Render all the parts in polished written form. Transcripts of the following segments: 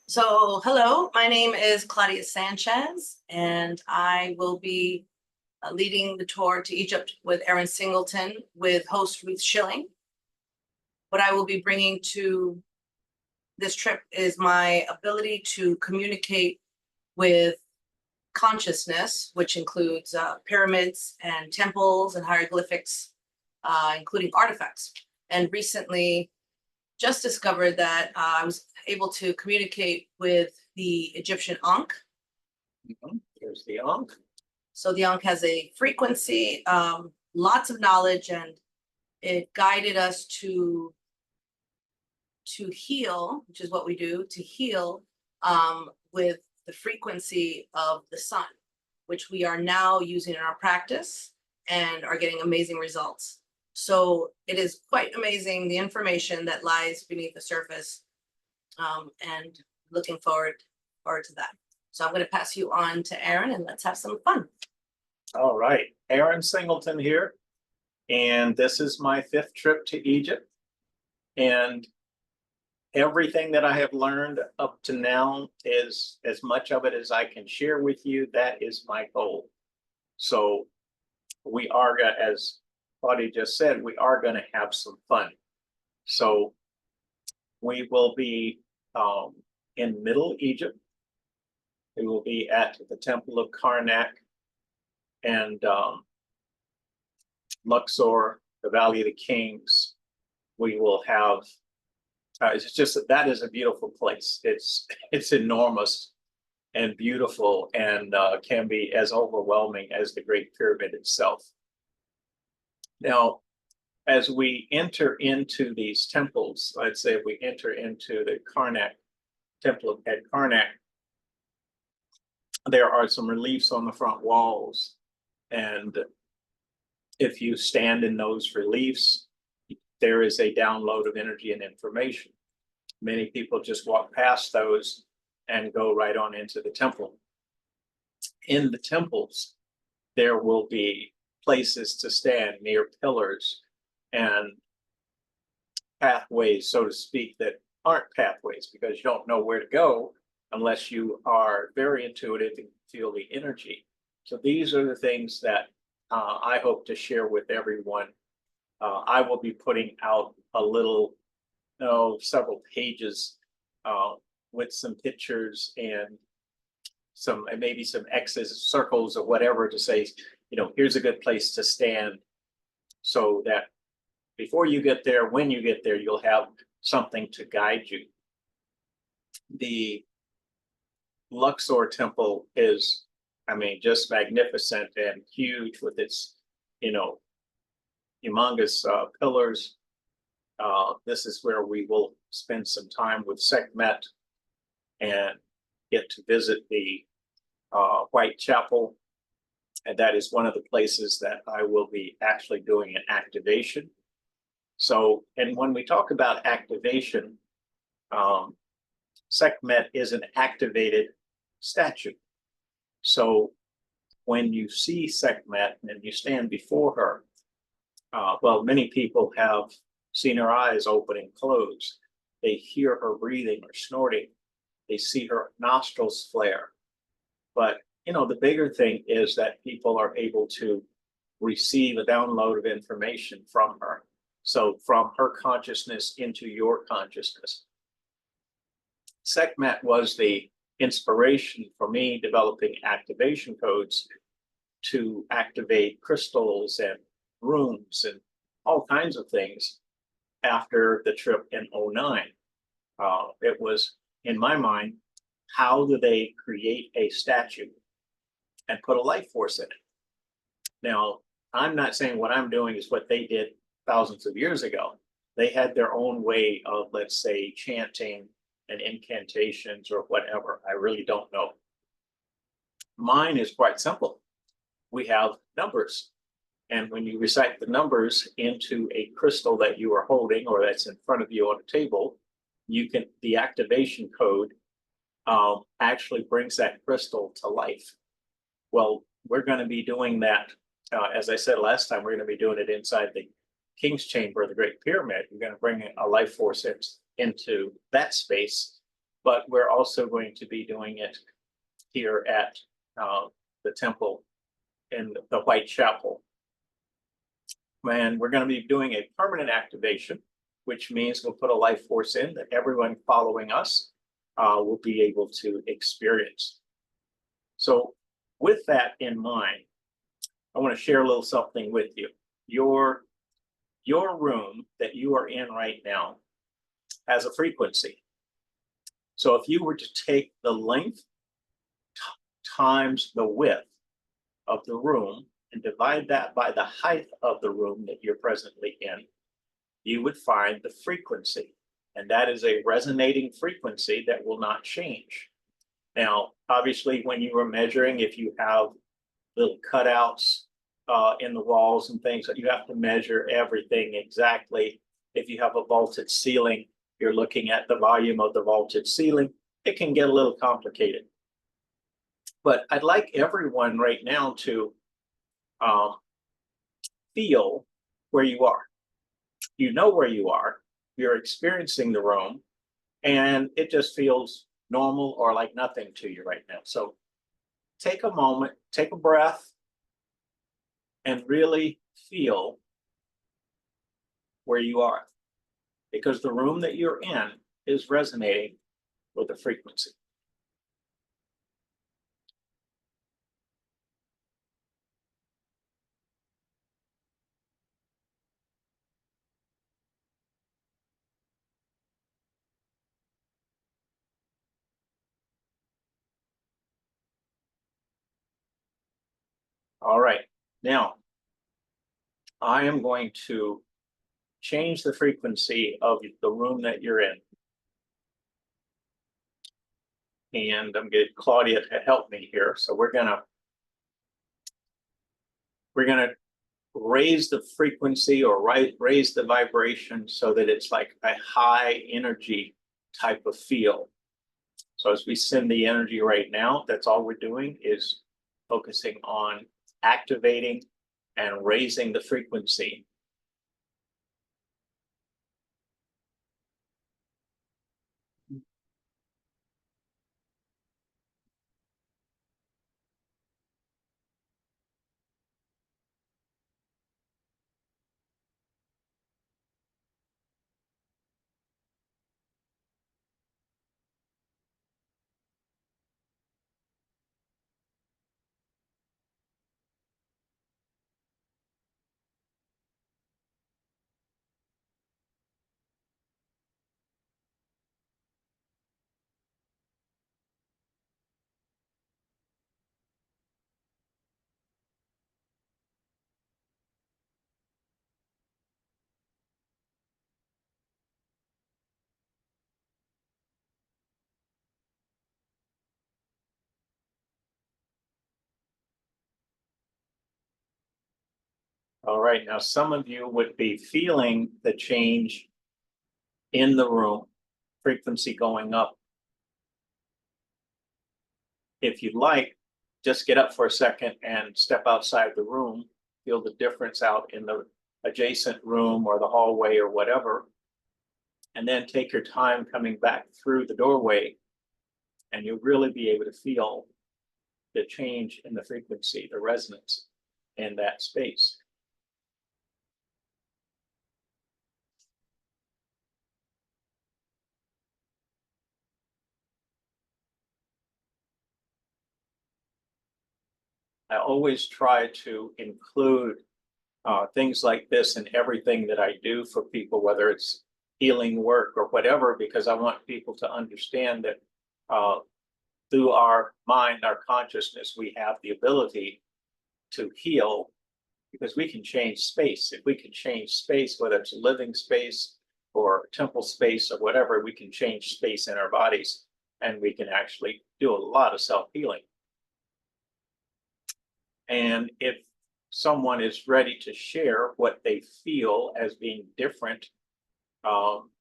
So, hello, my name is Claudia Sanchez, and I will be leading the tour to Egypt with Erin Singleton with host Ruth Schilling. What I will be bringing to this trip is my ability to communicate with consciousness, which includes pyramids and temples and hieroglyphics, including artifacts. And recently, just discovered that I was able to communicate with the Egyptian Ankh. There's the Ankh. So the Ankh has a frequency, lots of knowledge, and it guided us to heal, which is what we do, to heal with the frequency of the sun, which we are now using in our practice and are getting amazing results. So it is quite amazing, the information that lies beneath the surface, and looking forward to that. So I'm going to pass you on to Erin, and let's have some fun. All right, Erin Singleton here, and this is my 5th trip to Egypt. And everything that I have learned up to now is as much of it as I can share with you. That is my goal. So we are, as Claudia just said, we are going to have some fun. So we will be in Middle Egypt. We will be at the Temple of Karnak and Luxor, the Valley of the Kings. We will have, it's just that is a beautiful place. It's enormous and beautiful, and can be as overwhelming as the Great Pyramid itself. Now, as we enter into these temples, let's say we enter into the Karnak, Temple at Karnak, there are some reliefs on the front walls. And if you stand in those reliefs, there is a download of energy and information. Many people just walk past those and go right on into the temple. In the temples, there will be places to stand near pillars and pathways, so to speak, that aren't pathways, because you don't know where to go unless you are very intuitive and feel the energy. So these are the things that I hope to share with everyone. I will be putting out a little, several pages with some pictures and maybe some X's, circles, or whatever to say, here's a good place to stand, so that before you get there, when you get there, you'll have something to guide you. The Luxor temple is, just magnificent and huge with its, humongous pillars. This is where we will spend some time with Sekhmet and get to visit the White Chapel. And that is one of the places that I will be actually doing an activation. So, and when we talk about activation, Sekhmet is an activated statue. So when you see Sekhmet and you stand before her, many people have seen her eyes open and close. They hear her breathing or snorting. They see her nostrils flare. But, the bigger thing is that people are able to receive a download of information from her. So from her consciousness into your consciousness. Sekhmet was the inspiration for me developing activation codes to activate crystals and rooms and all kinds of things after the trip in '09. It was, in my mind, how do they create a statue and put a life force in it? Now, I'm not saying what I'm doing is what they did thousands of years ago. They had their own way of, let's say, chanting and incantations or whatever. I really don't know. Mine is quite simple. We have numbers. And when you recite the numbers into a crystal that you are holding or that's in front of you on a table, the activation code actually brings that crystal to life. Well, we're going to be doing that. As I said last time, we're going to be doing it inside the King's Chamber of the Great Pyramid. We're going to bring a life force into that space but we're also going to be doing it here at the temple in the Whitechapel. And we're going to be doing a permanent activation, which means we'll put a life force in that everyone following us will be able to experience. So with that in mind, I want to share a little something with you. Your room that you are in right now has a frequency. So if you were to take the length times the width of the room and divide that by the height of the room that you're presently in, you would find the frequency. And that is a resonating frequency that will not change. Now, obviously, when you are measuring, if you have little cutouts in the walls and things, you have to measure everything exactly. If you have a vaulted ceiling, you're looking at the volume of the vaulted ceiling. It can get a little complicated. But I'd like everyone right now to feel where you are. You know where you are. You're experiencing the room, and it just feels normal or like nothing to you right now. So take a moment, take a breath, and really feel where you are, because the room that you're in is resonating with the frequency. All right, now I am going to change the frequency of the room that you're in. And I'm going to get Claudia to help me here. So we're gonna raise the frequency or raise the vibration so that it's like a high energy type of feel. So as we send the energy right now, that's all we're doing is focusing on activating and raising the frequency. All right, now some of you would be feeling the change in the room, frequency going up. If you'd like, just get up for a second and step outside the room, feel the difference out in the adjacent room or the hallway or whatever, and then take your time coming back through the doorway, and you'll really be able to feel the change in the frequency, the resonance in that space. I always try to include things like this in everything that I do for people, whether it's healing work or whatever, because I want people to understand that through our mind, our consciousness, we have the ability to heal, because we can change space. If we can change space, whether it's a living space or temple space or whatever, we can change space in our bodies, and we can actually do a lot of self-healing. And if someone is ready to share what they feel as being different from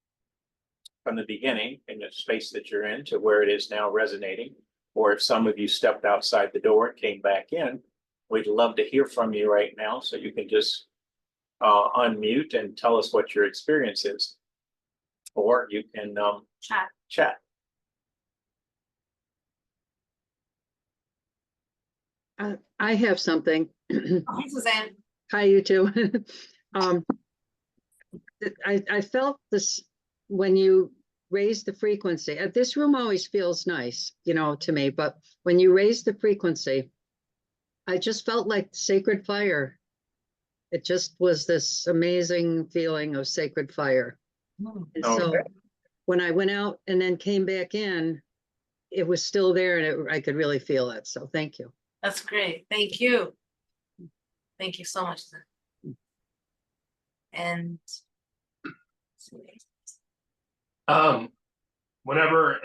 the beginning in the space that you're in to where it is now resonating, or if some of you stepped outside the door and came back in, we'd love to hear from you right now. So you can just unmute and tell us what your experience is, or you can chat. I have something. Hi, Suzanne. Hi, you two. Um, I felt this when you raise the frequency. This room always feels nice, to me, but when you raise the frequency, I just felt like sacred fire. It just was this amazing feeling of sacred fire. And so Okay. when I went out and then came back in, it was still there and I could really feel it. So thank you. That's great. Thank you. Thank you so much. And Whenever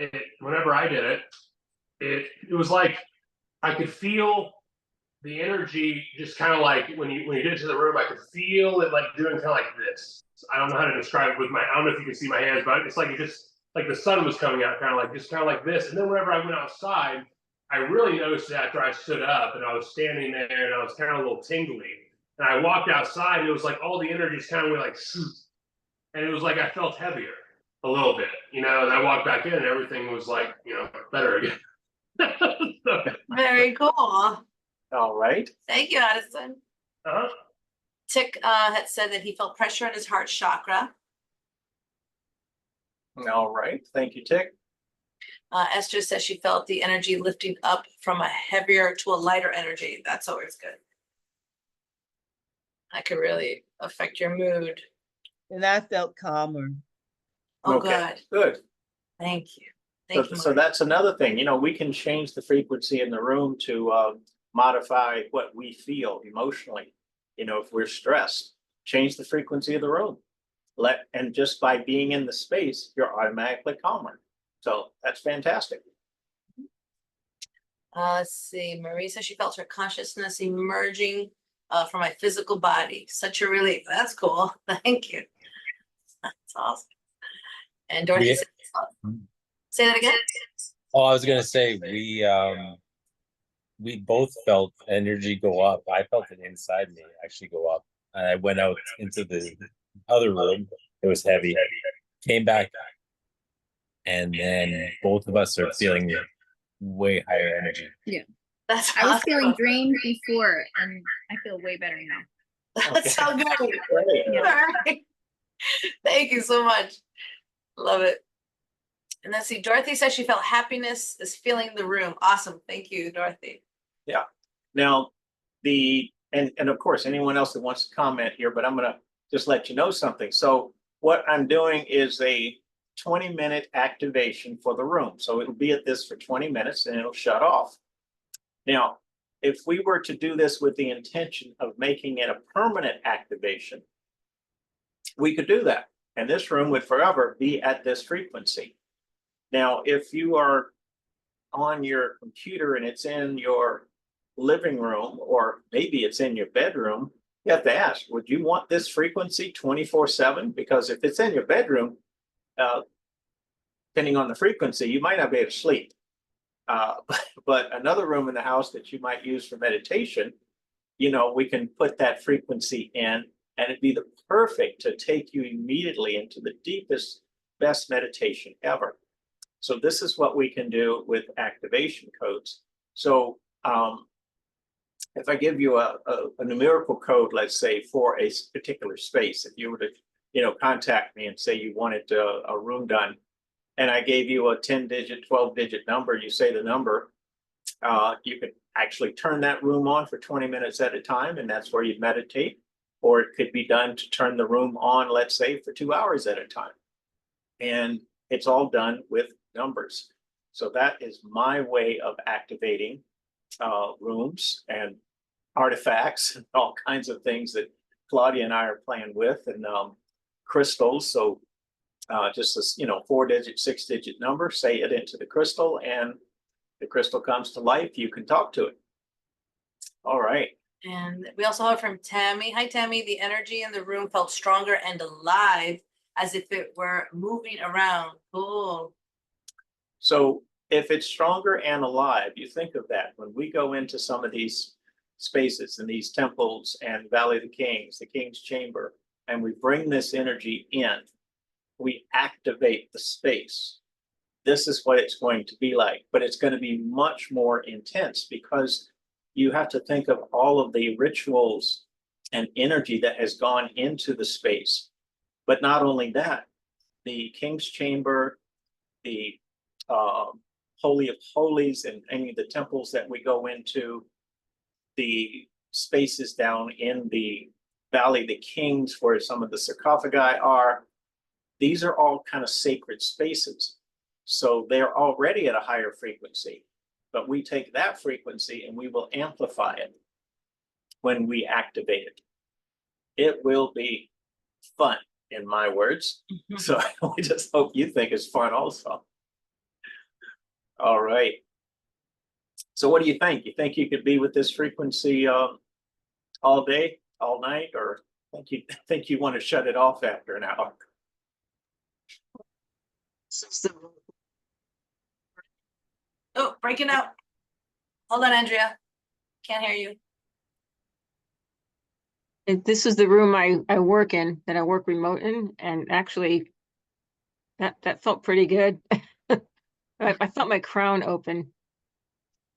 I did it, it was like I could feel the energy just kind of like when you get into the room, I could feel it like doing kind of like this. I don't know how to describe it with I don't know if you can see my hands, but it's like it just like the sun was coming out kind of like this. And then whenever I went outside, I really noticed it after I stood up and I was standing there and I was kind of a little tingly. And I walked outside and it was like all the energy just kind of went like shoot. And it was like I felt heavier a little bit, and I walked back in and everything was like, better again. So, very cool. All right. Thank you, Addison. uh-huh. Tick had said that he felt pressure in his heart chakra. All right. Thank you, Tick. Esther says she felt the energy lifting up from a heavier to a lighter energy. That's always good. That could really affect your mood. And I felt calmer. Oh, Okay, good. Good. Thank you. Thank you. So Maria. that's another thing, we can change the frequency in the room to modify what we feel emotionally. If we're stressed, change the frequency of the room. And just by being in the space, you're automatically calmer. So that's fantastic. Let's see. Marie says she felt her consciousness emerging from my physical body. Such a relief. That's cool. Thank you. That's awesome. And Dorothy said, say that again. Oh, I was gonna say we both felt energy go up. I felt it inside me actually go up. And I went out into the other room. It was heavy. Came back, and then both of us are feeling way higher energy. Yeah. That's I was awesome. feeling drained before, and I feel way better now. That's so good. Great. All right. Thank you so much. Love it. And let's see. Dorothy says she felt happiness is filling the room. Awesome. Thank you, Dorothy. Yeah. Now, and of course, anyone else that wants to comment here, but I'm going to just let you know something. So what I'm doing is a 20-minute activation for the room. So it'll be at this for 20 minutes and it'll shut off. Now, if we were to do this with the intention of making it a permanent activation, we could do that. And this room would forever be at this frequency. Now, if you are on your computer and it's in your living room, or maybe it's in your bedroom, you have to ask, would you want this frequency 24/7? Because if it's in your bedroom, depending on the frequency, you might not be able to sleep. But another room in the house that you might use for meditation, we can put that frequency in and it'd be the perfect to take you immediately into the deepest, best meditation ever. So this is what we can do with activation codes. So if I give you a numerical code, let's say for a particular space, if you were to, contact me and say you wanted a room done, and I gave you a 10-digit, 12-digit number, you say the number, you could actually turn that room on for 20 minutes at a time, and that's where you'd meditate. Or it could be done to turn the room on, let's say, for 2 hours at a time. And it's all done with numbers. So that is my way of activating rooms and artifacts and all kinds of things that Claudia and I are playing with, and crystals. So just this, 4-digit, 6-digit number, say it into the crystal, and the crystal comes to life. You can talk to it. All right. And we also have from Tammy. Hi, Tammy. The energy in the room felt stronger and alive, as if it were moving around. Cool. So if it's stronger and alive, you think of that when we go into some of these spaces and these temples and Valley of the Kings, the King's Chamber, and we bring this energy in, we activate the space. This is what it's going to be like, but it's going to be much more intense because you have to think of all of the rituals and energy that has gone into the space. But not only that, the King's Chamber, the Holy of Holies, and any of the temples that we go into, the spaces down in the Valley of the Kings where some of the sarcophagi are, these are all kind of sacred spaces. So they're already at a higher frequency, but we take that frequency and we will amplify it when we activate it. It will be fun, in my words. So I just hope you think it's fun also. All right. So what do you think? You think you could be with this frequency all day, all night, or think you want to shut it off after an hour? Oh, breaking up. Hold on, Andrea. Can't hear you. This is the room I work in, that I work remote in, and actually that felt pretty good. I felt my crown open.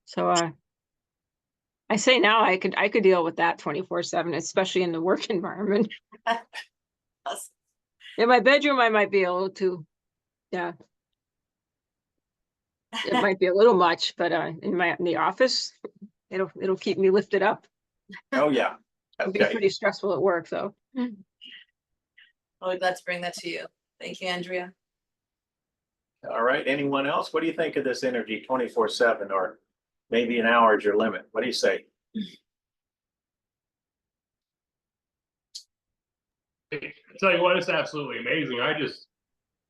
So I say now I could deal with that 24/7, especially in the work environment. In my bedroom, I might be a little too, yeah. It might be a little much, but in the office, it'll keep me lifted up. Oh yeah. It'll be Okay. pretty stressful at work, though. Oh, let's bring that to you. Thank you, Andrea. All right. Anyone else? What do you think of this energy 24/7, or maybe an hour is your limit? What do you say? I tell you what, it's absolutely amazing. I just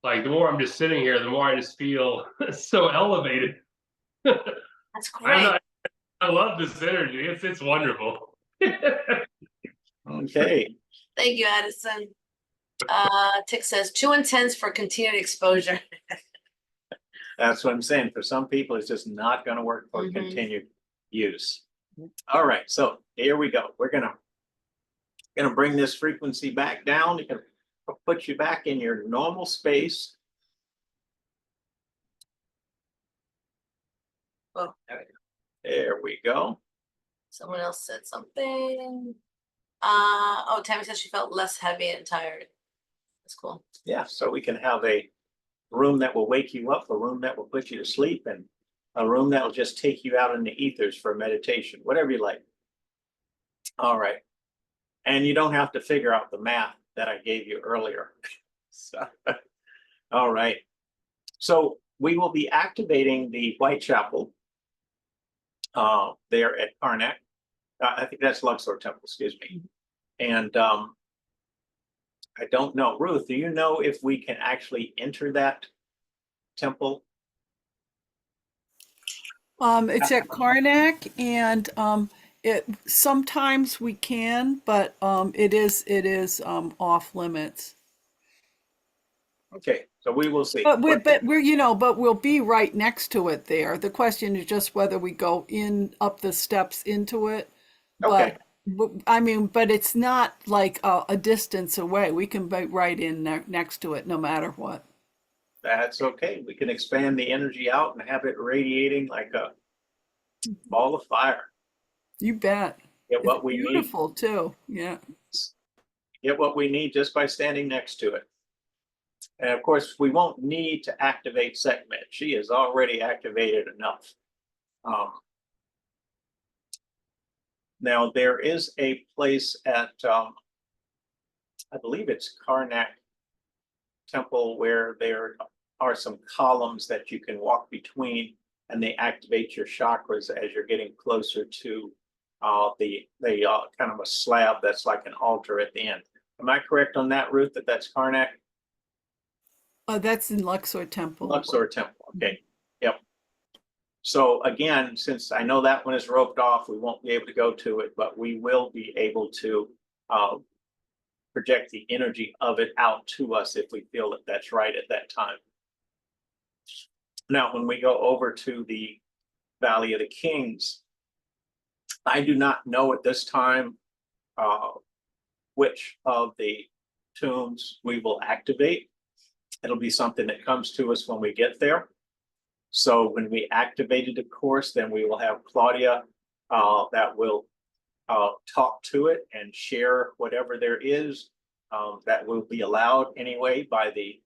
like the more I'm just sitting here, the more I just feel so elevated. That's great. I love this energy. It's wonderful. Okay. Thank you, Addison. Tick says too intense for continued exposure. That's what I'm saying. For some people, it's just not going to work for Mhm. continued use. All right. So here we go. We're gonna bring this frequency back down. It can put you back in your normal space. Oh, there we go. There we go. Someone else said something. Oh, Tammy said she felt less heavy and tired. That's cool. Yeah. So we can have a room that will wake you up, a room that will put you to sleep, and a room that will just take you out in the ethers for meditation, whatever you like. All right. And you don't have to figure out the math that I gave you earlier. So, all right. So we will be activating the Whitechapel there at Karnak. I think that's Luxor Temple, excuse me. And I don't know. Ruth, do you know if we can actually enter that temple? It's at Karnak, and it sometimes we can, but it is off limits. Okay, so we will see. But we'll be right next to it there. The question is just whether we go up the steps into it. Okay. But it's not like a distance away. We can be right in next to it no matter what. That's okay. We can expand the energy out and have it radiating like a ball of fire. You bet. Get what It's we need. beautiful too. Yeah. Get what we need just by standing next to it. And of course, we won't need to activate Sekhmet. She is already activated enough. Now, there is a place at, I believe it's Karnak Temple, where there are some columns that you can walk between, and they activate your chakras as you're getting closer to the kind of a slab that's like an altar at the end. Am I correct on that, Ruth, that that's Karnak? That's in Luxor Temple. Luxor Temple, okay, yep. So again, since I know that one is roped off, we won't be able to go to it, but we will be able to project the energy of it out to us if we feel that that's right at that time. Now, when we go over to the Valley of the Kings, I do not know at this time which of the tombs we will activate. It'll be something that comes to us when we get there. So when we activate it, of course, then we will have Claudia that will talk to it and share whatever there is that will be allowed anyway by the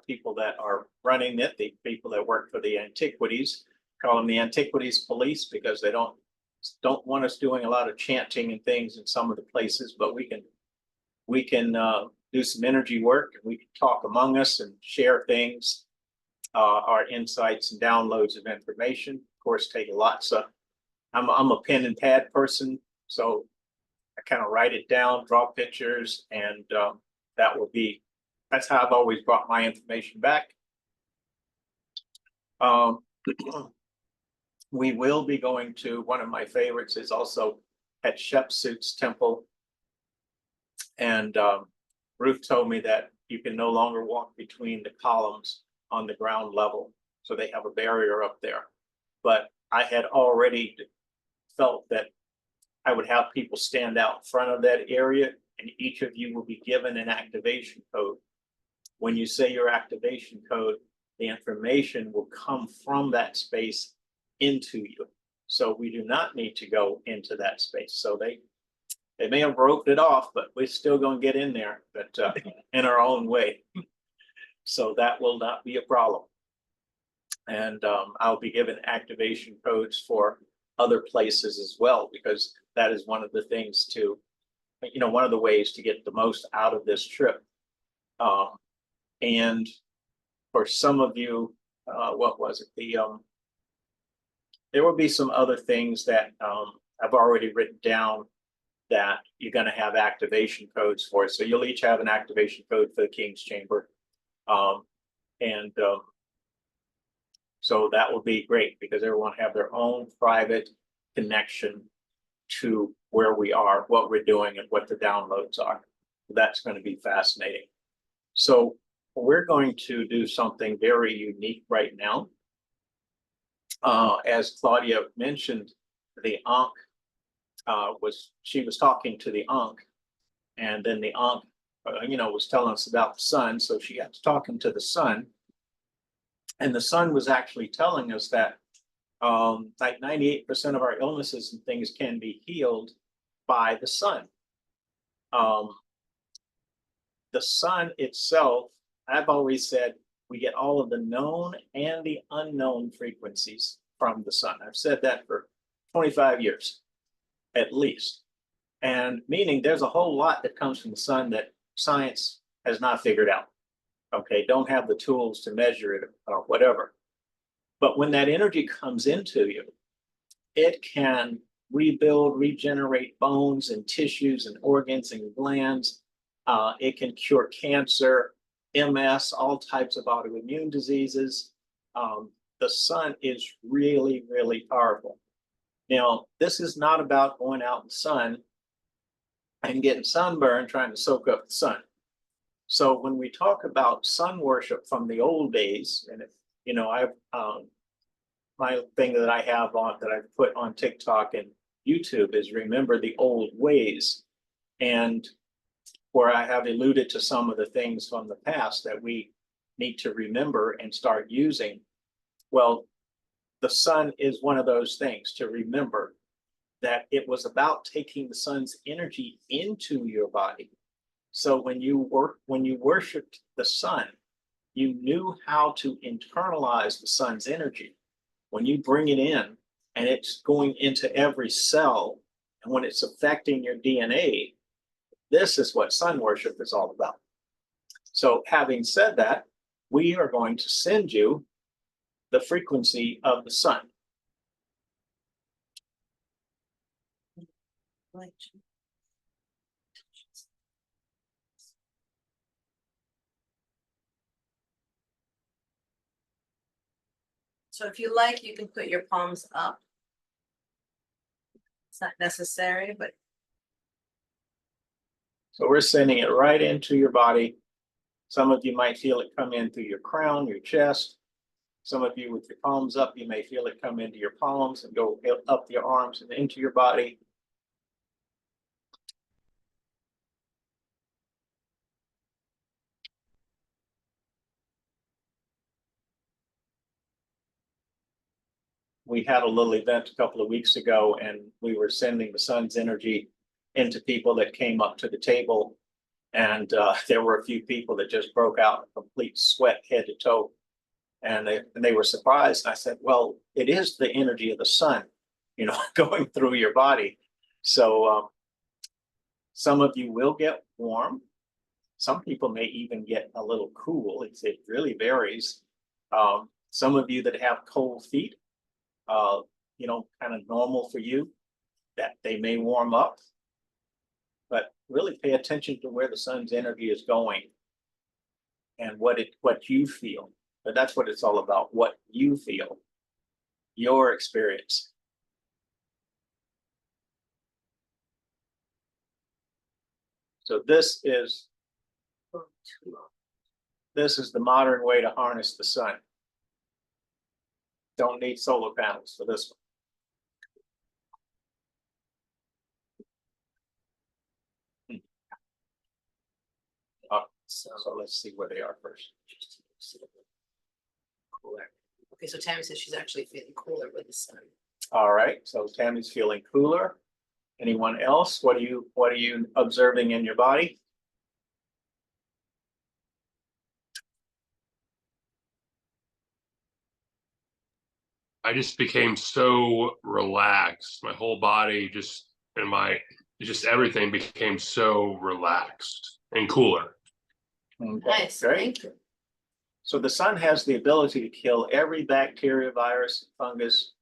people that are running it, the people that work for the antiquities. Call them the antiquities police because they don't want us doing a lot of chanting and things in some of the places, but we can do some energy work. We can talk among us and share things, our insights and downloads of information. Of course, take lots of. I'm a pen and pad person, so I kind of write it down, draw pictures, and that's how I've always brought my information back. We will be going to one of my favorites is also at Hatshepsut's temple, and Ruth told me that you can no longer walk between the columns on the ground level, so they have a barrier up there. But I had already felt that I would have people stand out front of that area, and each of you will be given an activation code. When you say your activation code, the information will come from that space into you. So we do not need to go into that space. So they may have roped it off, but we're still going to get in there, but in our own way. So that will not be a problem. And I'll be given activation codes for other places as well, because that is one of the things to, one of the ways to get the most out of this trip. And for some of you, what was it? There will be some other things that I've already written down that you're going to have activation codes for. So you'll each have an activation code for the King's Chamber. So that will be great because everyone have their own private connection to where we are, what we're doing, and what the downloads are. That's going to be fascinating. So we're going to do something very unique right now. As Claudia mentioned, the Ankh she was talking to the Ankh, and then the Ankh, was telling us about the sun. So she got to talking to the sun, and the sun was actually telling us that like 98% of our illnesses and things can be healed by the sun. The sun itself, I've always said, we get all of the known and the unknown frequencies from the sun. I've said that for 25 years, at least. And meaning there's a whole lot that comes from the sun that science has not figured out. Okay, don't have the tools to measure it or whatever. But when that energy comes into you, it can rebuild, regenerate bones and tissues and organs and glands. It can cure cancer, MS, all types of autoimmune diseases. The sun is really, really powerful. Now, this is not about going out in the sun and getting sunburned trying to soak up the sun. So when we talk about sun worship from the old days, and I've my thing that I have on that I've put on TikTok and YouTube is remember the old ways, and where I have alluded to some of the things from the past that we need to remember and start using. Well, the sun is one of those things to remember that it was about taking the sun's energy into your body. So when you worshiped the sun, you knew how to internalize the sun's energy. When you bring it in and it's going into every cell, and when it's affecting your DNA, this is what sun worship is all about. So having said that, we are going to send you the frequency of the sun. So if you like, you can put your palms up. It's not necessary, but So we're sending it right into your body. Some of you might feel it come in through your crown, your chest. Some of you with your palms up, you may feel it come into your palms and go up your arms and into your body. we had a little event a couple of weeks ago, and we were sending the sun's energy into people that came up to the table. And there were a few people that just broke out in complete sweat head to toe. And they were surprised. I said, well, it is the energy of the sun, going through your body. So some of you will get warm. Some people may even get a little cool. It really varies. Some of you that have cold feet, kind of normal for you, that they may warm up. But really pay attention to where the sun's energy is going and what you feel. But that's what it's all about, what you feel, your experience. So this is the modern way to harness the sun. Don't need solar panels for this one. So let's see where they are first. Cooler. Okay, so Tammy says she's actually feeling cooler with the sun. All right, so Tammy's feeling cooler. Anyone else? What are you observing in your body? I just became so relaxed. My whole body everything became so relaxed and cooler. Okay, Nice, great. thank you. So the sun has the ability to kill every bacteria, virus, fungus,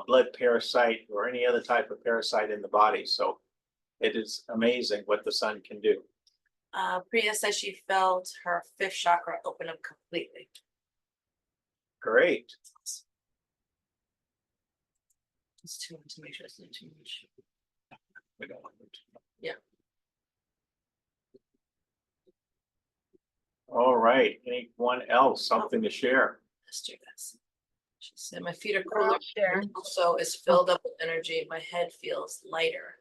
blood parasite, or any other type of parasite in the body. So it is amazing what the sun can do. Priya says she felt her fifth chakra open up completely. Great. It's too much to make sure it's not too much. We don't want to. Yeah. All right. Anyone else? Something to share? Esther does. She said my feet are cooler. Share. Also, it's filled up with energy. My head feels lighter.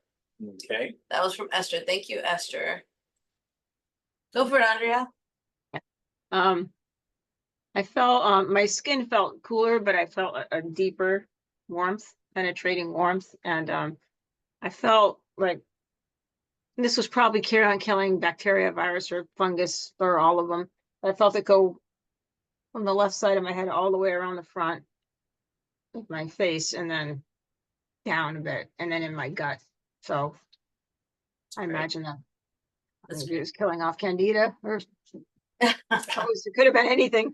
Okay. That was from Esther. Thank you, Esther. Go for it, Andrea. I felt my skin felt cooler, but I felt a deeper warmth, penetrating warmth, and I felt like this was probably killing bacteria, virus, or fungus, or all of them. I felt it go from the left side of my head all the way around the front of my face, and then down a bit, and then in my gut. So I imagine that maybe it was killing off candida, or it could have been anything.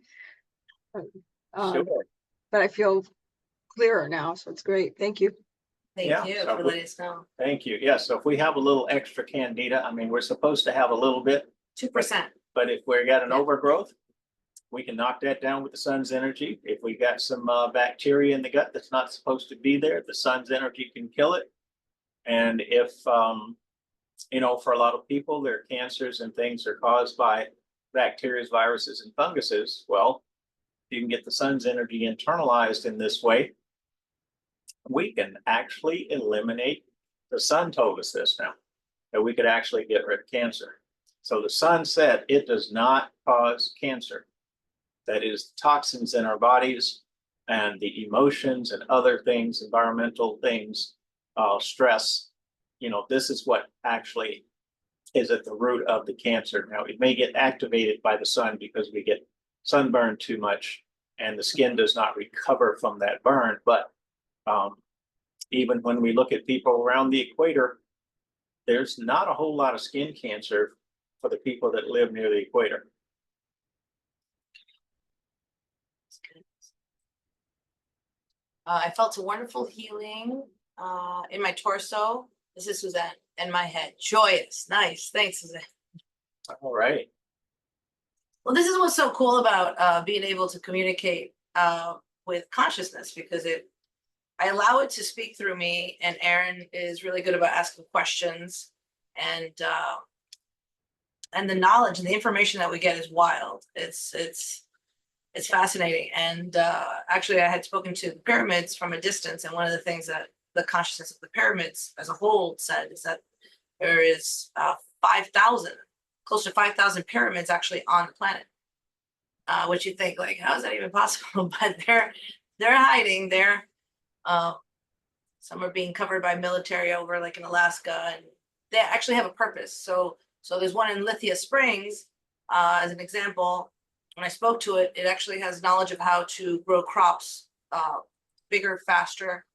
Sure. But I feel clearer now, so it's great. Thank you. Thank Yeah, you so for letting us know. Thank you. Yeah, so if we have a little extra candida, I mean, we're supposed to have a little bit, 2%. but if we got an Yeah. overgrowth, we can knock that down with the sun's energy. If we got some bacteria in the gut that's not supposed to be there, the sun's energy can kill it. And if, for a lot of people, their cancers and things are caused by bacteria, viruses, and funguses, well, if you can get the sun's energy internalized in this way, we can actually eliminate, the sun told us this now, that we could actually get rid of cancer. So the sun said it does not cause cancer. That is toxins in our bodies and the emotions and other things, environmental things, stress. This is what actually is at the root of the cancer. Now, it may get activated by the sun because we get sunburned too much and the skin does not recover from that burn. But even when we look at people around the equator, there's not a whole lot of skin cancer for the people that live near the equator. I felt a wonderful healing in my torso. This is Suzanne, and my head. Joyous. Nice. Thanks, Suzanne. All right. Well, this is what's so cool about being able to communicate with consciousness, because I allow it to speak through me, and Aaron is really good about asking questions, and the knowledge and the information that we get is wild. It's fascinating. And actually, I had spoken to the pyramids from a distance, and one of the things that the consciousness of the pyramids as a whole said is that there is 5,000, close to 5,000 pyramids actually on the planet. Which you think, like, how is that even possible? But they're hiding. They're Some are being covered by military over like in Alaska, and they actually have a purpose. So there's one in Lithia Springs, as an example. When I spoke to it, it actually has knowledge of how to grow crops bigger, faster,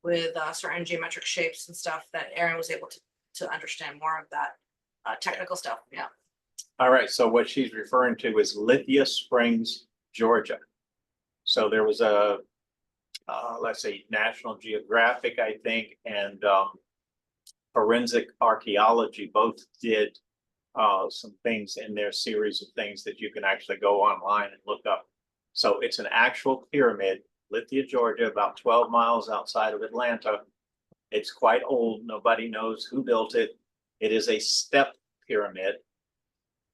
with certain geometric shapes and stuff that Aaron was able to understand more of that technical stuff. Yeah. All right, so what she's referring to is Lithia Springs, Georgia. So there was a, let's say, National Geographic, I think, and Forensic Archaeology both did some things in their series of things that you can actually go online and look up. So it's an actual pyramid, Lithia, Georgia, about 12 miles outside of Atlanta. It's quite old. Nobody knows who built it. It is a step pyramid,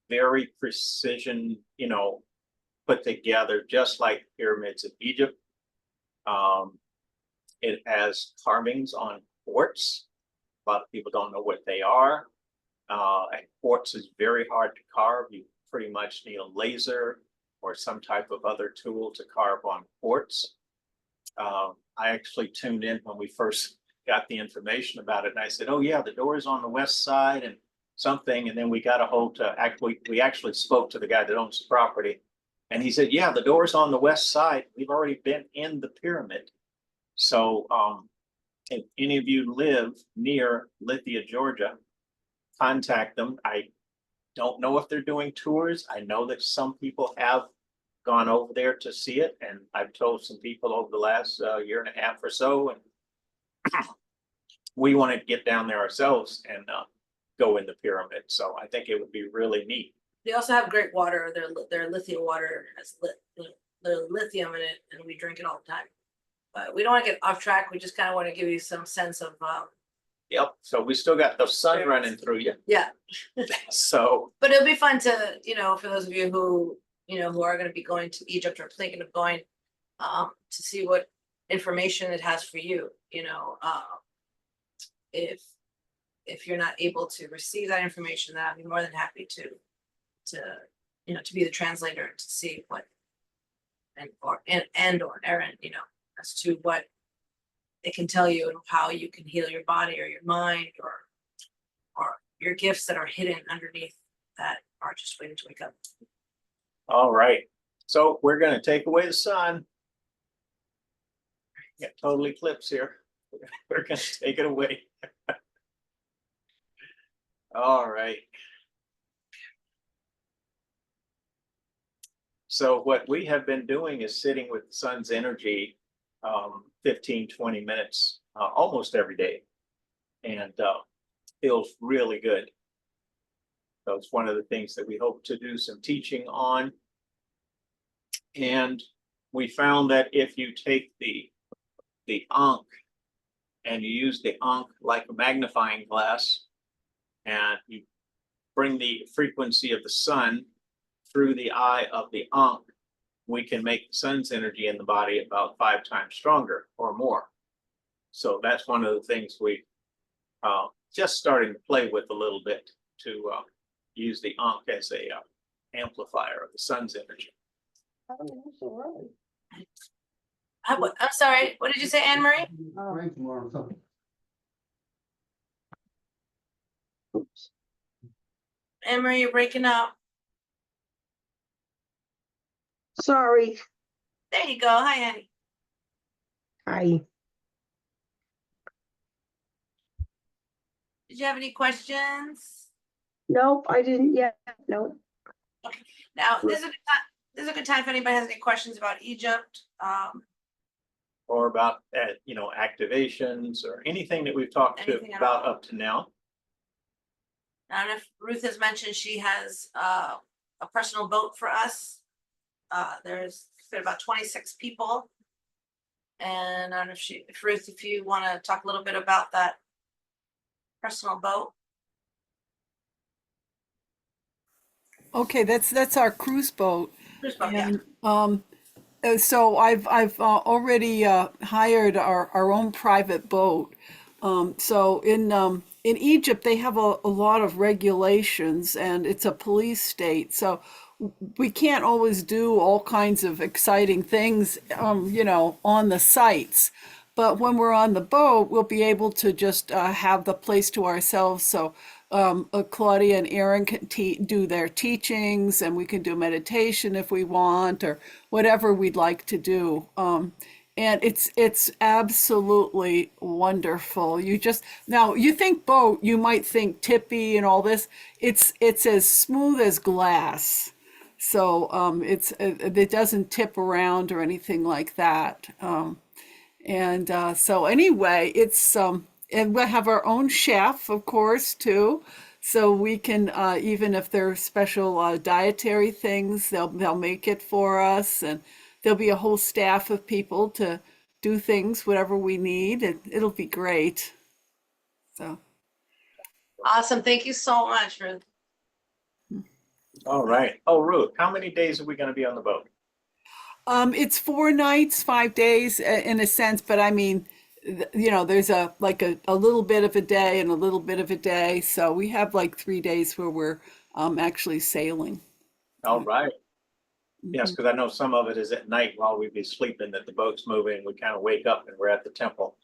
very precision, put together, just like pyramids of Egypt. It has carvings on quartz. A lot of people don't know what they are. And quartz is very hard to carve. You pretty much need a laser or some type of other tool to carve on quartz. I actually tuned in when we first got the information about it, and I said, "Oh yeah, the door is on the west side and something." And then we got a hold to we actually spoke to the guy that owns the property, and he said, "Yeah, the door's on the west side. We've already been in the pyramid." So if any of you live near Lithia, Georgia, contact them. I don't know if they're doing tours. I know that some people have gone over there to see it, and I've told some people over the last year and a half or so, and we wanted to get down there ourselves and go in the pyramid. So I think it would be really neat. They also have great water. Their lithium water has the lithium in it, and we drink it all the time. But we don't want to get off track. We just kind of want to give you some sense of Yep. So we still got the sun running through you. yeah. So, But it'll be fun to, for those of you who, who are going to be going to Egypt or thinking of going, to see what information it has for you. If you're not able to receive that information, then I'd be more than happy to be the translator to see what, or Aaron, as to what it can tell you and how you can heal your body or your mind or your gifts that are hidden underneath that are just waiting to wake up. all right. So we're going to take away the sun. Yeah, total eclipse here. We're going to take it away. All right. So what we have been doing is sitting with the sun's energy 15, 20 minutes almost every day. And feels really good. So it's one of the things that we hope to do some teaching on. And we found that if you take the ankh and you use the ankh like a magnifying glass, and you bring the frequency of the sun through the eye of the ankh, we can make the sun's energy in the body about 5 times stronger or more. So that's one of the things we just starting to play with a little bit, to use the ankh as a amplifier of the sun's energy. I'm sorry, what did you say, Anne Marie? Anne Marie, you're breaking up. Sorry. There you go. Hi, Annie. Hi. Did you have any questions? Nope, I didn't yet. Nope. Now, this is a good time if anybody has any questions about Egypt. Or about activations or anything that we've talked Anything at about all. up to now. And if Ruth has mentioned she has a personal boat for us. There's about 26 people. And I don't know if Ruth, if you want to talk a little bit about that personal boat. Okay, that's our cruise boat. Cruise boat, yeah. And so I've already hired our own private boat. So in Egypt they have a lot of regulations, and it's a police state. So we can't always do all kinds of exciting things, on the sites. But when we're on the boat, we'll be able to just have the place to ourselves. So Claudia and Aaron can do their teachings, and we can do meditation if we want, or whatever we'd like to do. And it's absolutely wonderful. You just now you think boat, you might think tippy and all this. It's as smooth as glass. So it doesn't tip around or anything like that. So anyway, it's and we'll have our own chef, of course, too. So we can even if there are special dietary things, they'll make it for us, and there'll be a whole staff of people to do things, whatever we need. It'll be great. So Awesome. Thank you so much for. All right. Oh, Ruth, how many days are we going to be on the boat? it's 4 nights, 5 days in a sense, but I mean, there's a little bit of a day and a little bit of a day. So we have like 3 days where we're actually sailing. All right. Yes, Mhm. because I know some of it is at night while we'd be sleeping that the boat's moving. We kind of wake up and we're at the temple.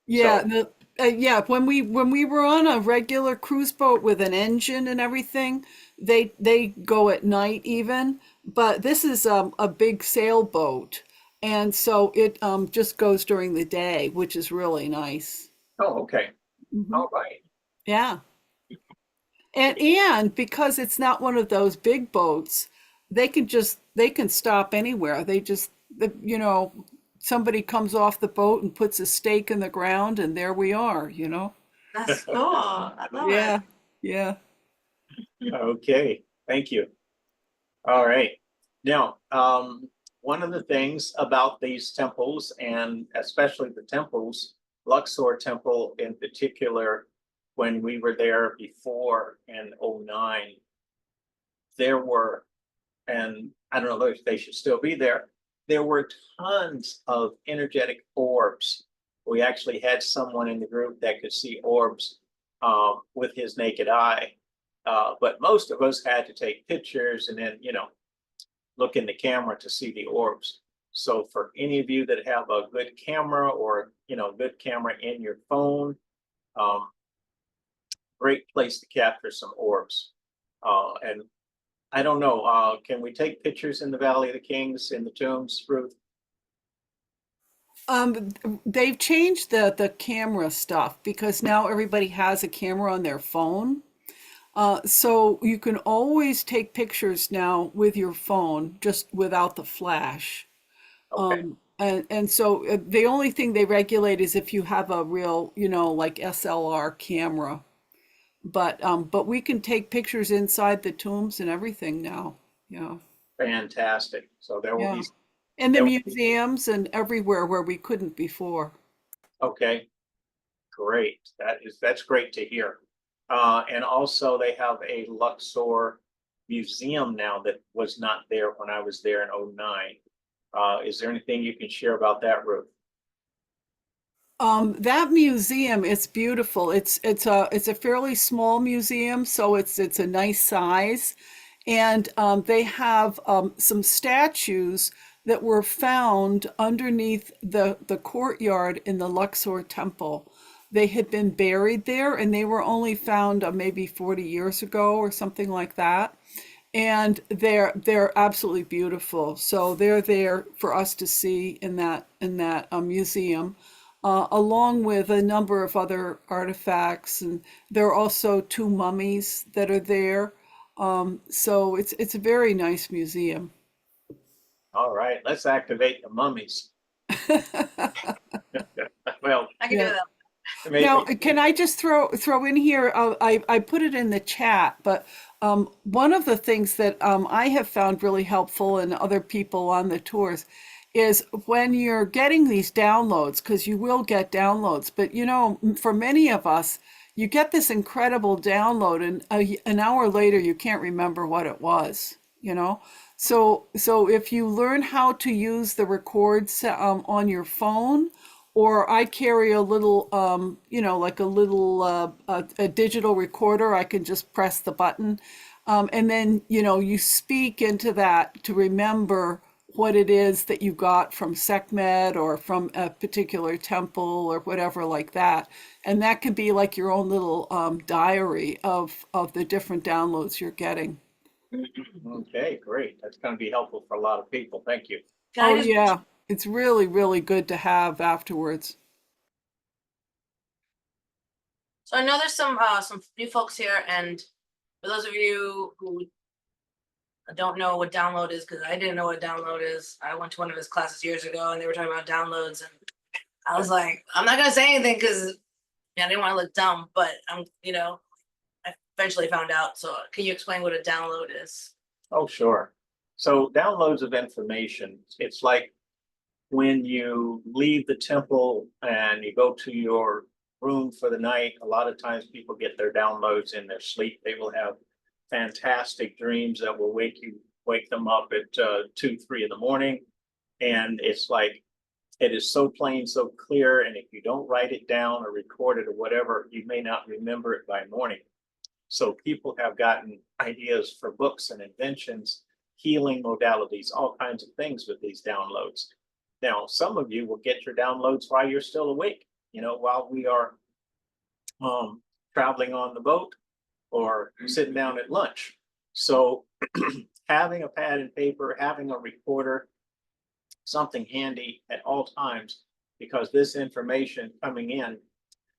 Yeah, So, yeah. When we were on a regular cruise boat with an engine and everything, they go at night even. But this is a big sailboat, and so it just goes during the day, which is really nice. oh, okay. Mhm. All right. Yeah. And because it's not one of those big boats, they can stop anywhere. Somebody comes off the boat and puts a stake in the ground, and there we are. That's cool. I love Yeah, it. yeah. Okay. Thank you. All right. Now, one of the things about these temples, and especially the temples, Luxor Temple in particular, when we were there before in '09, there were, and I don't know if they should still be there were tons of energetic orbs. We actually had someone in the group that could see orbs with his naked eye. But most of us had to take pictures and then, look in the camera to see the orbs. So for any of you that have a good camera or, good camera in your phone, um, great place to capture some orbs. And I don't know, can we take pictures in the Valley of the Kings in the tombs, Ruth? Um, they've changed the camera stuff because now everybody has a camera on their phone. So you can always take pictures now with your phone, just without the flash. Okay, And so the only thing they regulate is if you have a real, like SLR camera. But we can take pictures inside the tombs and everything now. Yeah. fantastic. So Yeah. In the there will be, museums and everywhere where we couldn't before. okay, great. That's great to hear. And also they have a Luxor museum now that was not there when I was there in '09. Is there anything you can share about that, Ruth? That museum is beautiful. It's a fairly small museum, so it's a nice size, and they have some statues that were found underneath the courtyard in the Luxor temple. They had been buried there, and they were only found maybe 40 years ago or something like that. And they're absolutely beautiful. So they're there for us to see in that museum, along with a number of other artifacts. And there are also two mummies that are there. So it's a very nice museum. All right, let's activate the mummies. Well, I can do Yeah. that. Now, maybe, can I just throw in here? I put it in the chat, but one of the things that I have found really helpful, and other people on the tours, is when you're getting these downloads, because you will get downloads, but for many of us, you get this incredible download, and an hour later, you can't remember what it was. So if you learn how to use the records on your phone, or I carry a little, like a little a digital recorder. I can just press the button, and then you speak into that to remember what it is that you got from Sekhmet or from a particular temple or whatever like that. And that can be like your own little diary of the different downloads you're getting. Okay, great. That's going to be helpful for a lot of people. Thank you. Can I Oh just, yeah, it's really, really good to have afterwards. so I know there's some new folks here, and for those of you who don't know what download is, because I didn't know what download is. I went to one of his classes years ago and they were talking about downloads, and I was like, I'm not gonna say anything because I didn't want to look dumb, but I eventually found out. So can you explain what a download is? Oh, sure. So downloads of information, it's like when you leave the temple and you go to your room for the night, a lot of times people get their downloads in their sleep. They will have fantastic dreams that will wake them up at 2, 3 in the morning. And it's like, it is so plain, so clear. And if you don't write it down or record it or whatever, you may not remember it by morning. So people have gotten ideas for books and inventions, healing modalities, all kinds of things with these downloads. Now, some of you will get your downloads while you're still awake, while we are traveling on the boat or sitting down at lunch. So having a pad and paper, having a recorder, something handy at all times, because this information coming in,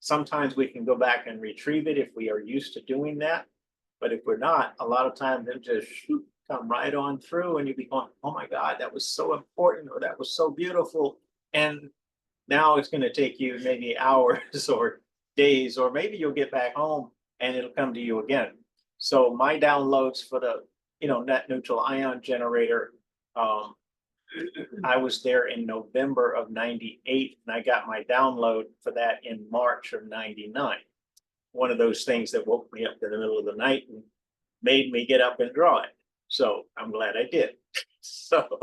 sometimes we can go back and retrieve it if we are used to doing that. But if we're not, a lot of times they'll just come right on through and you'll be going, oh my God, that was so important, or that was so beautiful. And now it's going to take you maybe hours or days, or maybe you'll get back home and it'll come to you again. So my downloads for the, net neutral ion generator, I was there in November of 98, and I got my download for that in March of 99. One of those things that woke me up in the middle of the night and made me get up and draw it. So I'm glad I did. So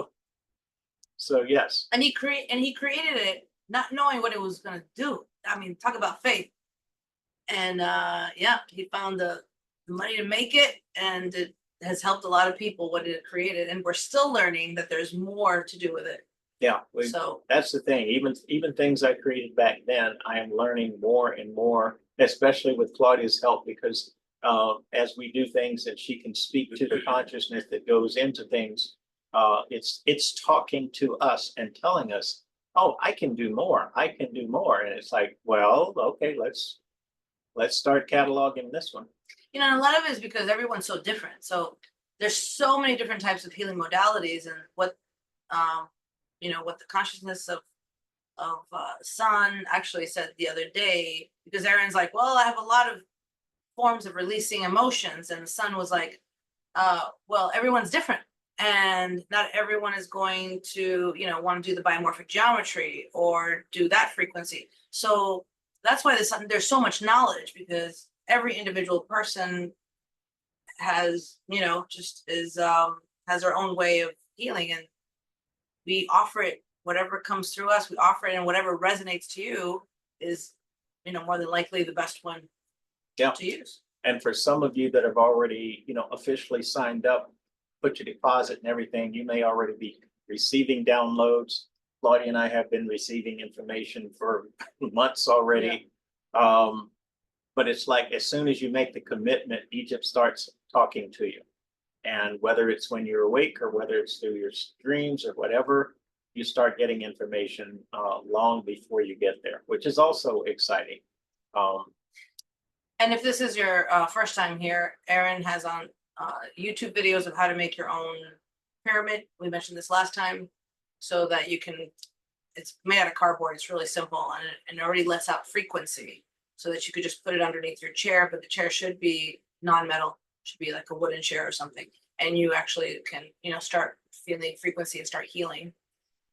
yes. And he created it not knowing what it was gonna do. I mean, talk about faith. And he found the money to make it, and it has helped a lot of people what it created. And we're still learning that there's more to do with it. Yeah, So that's the thing. Even things I created back then, I am learning more and more, especially with Claudia's help, because as we do things and she can speak to the consciousness that goes into things, it's talking to us and telling us, oh, I can do more. I can do more. And it's like, well, okay, let's start cataloging this one. and a lot of it is because everyone's so different. So there's so many different types of healing modalities, and what the consciousness of Sun actually said the other day, because Aaron's like, well, I have a lot of forms of releasing emotions, and the Sun was like, well, everyone's different, and not everyone is going to want to do the biomorphic geometry or do that frequency. So that's why there's so much knowledge, because every individual person has has their own way of healing, and we offer it. Whatever comes through us, we offer it, and whatever resonates to you is more than likely the best one to use. And for some of you that have already officially signed up, put your deposit and everything, you may already be receiving downloads. Claudia and I have been receiving information for months already. But it's like, as soon as you make the commitment, Egypt starts talking to you. And whether it's when you're awake or whether it's through your dreams or whatever, you start getting information long before you get there, which is also exciting. And if this is your first time here, Aaron has on YouTube videos of how to make your own pyramid. We mentioned this last time, so that you can, it's made out of cardboard. It's really simple, and it already lets out frequency, so that you could just put it underneath your chair, but the chair should be non-metal, should be like a wooden chair or something. And you actually can, start feeling frequency and start healing.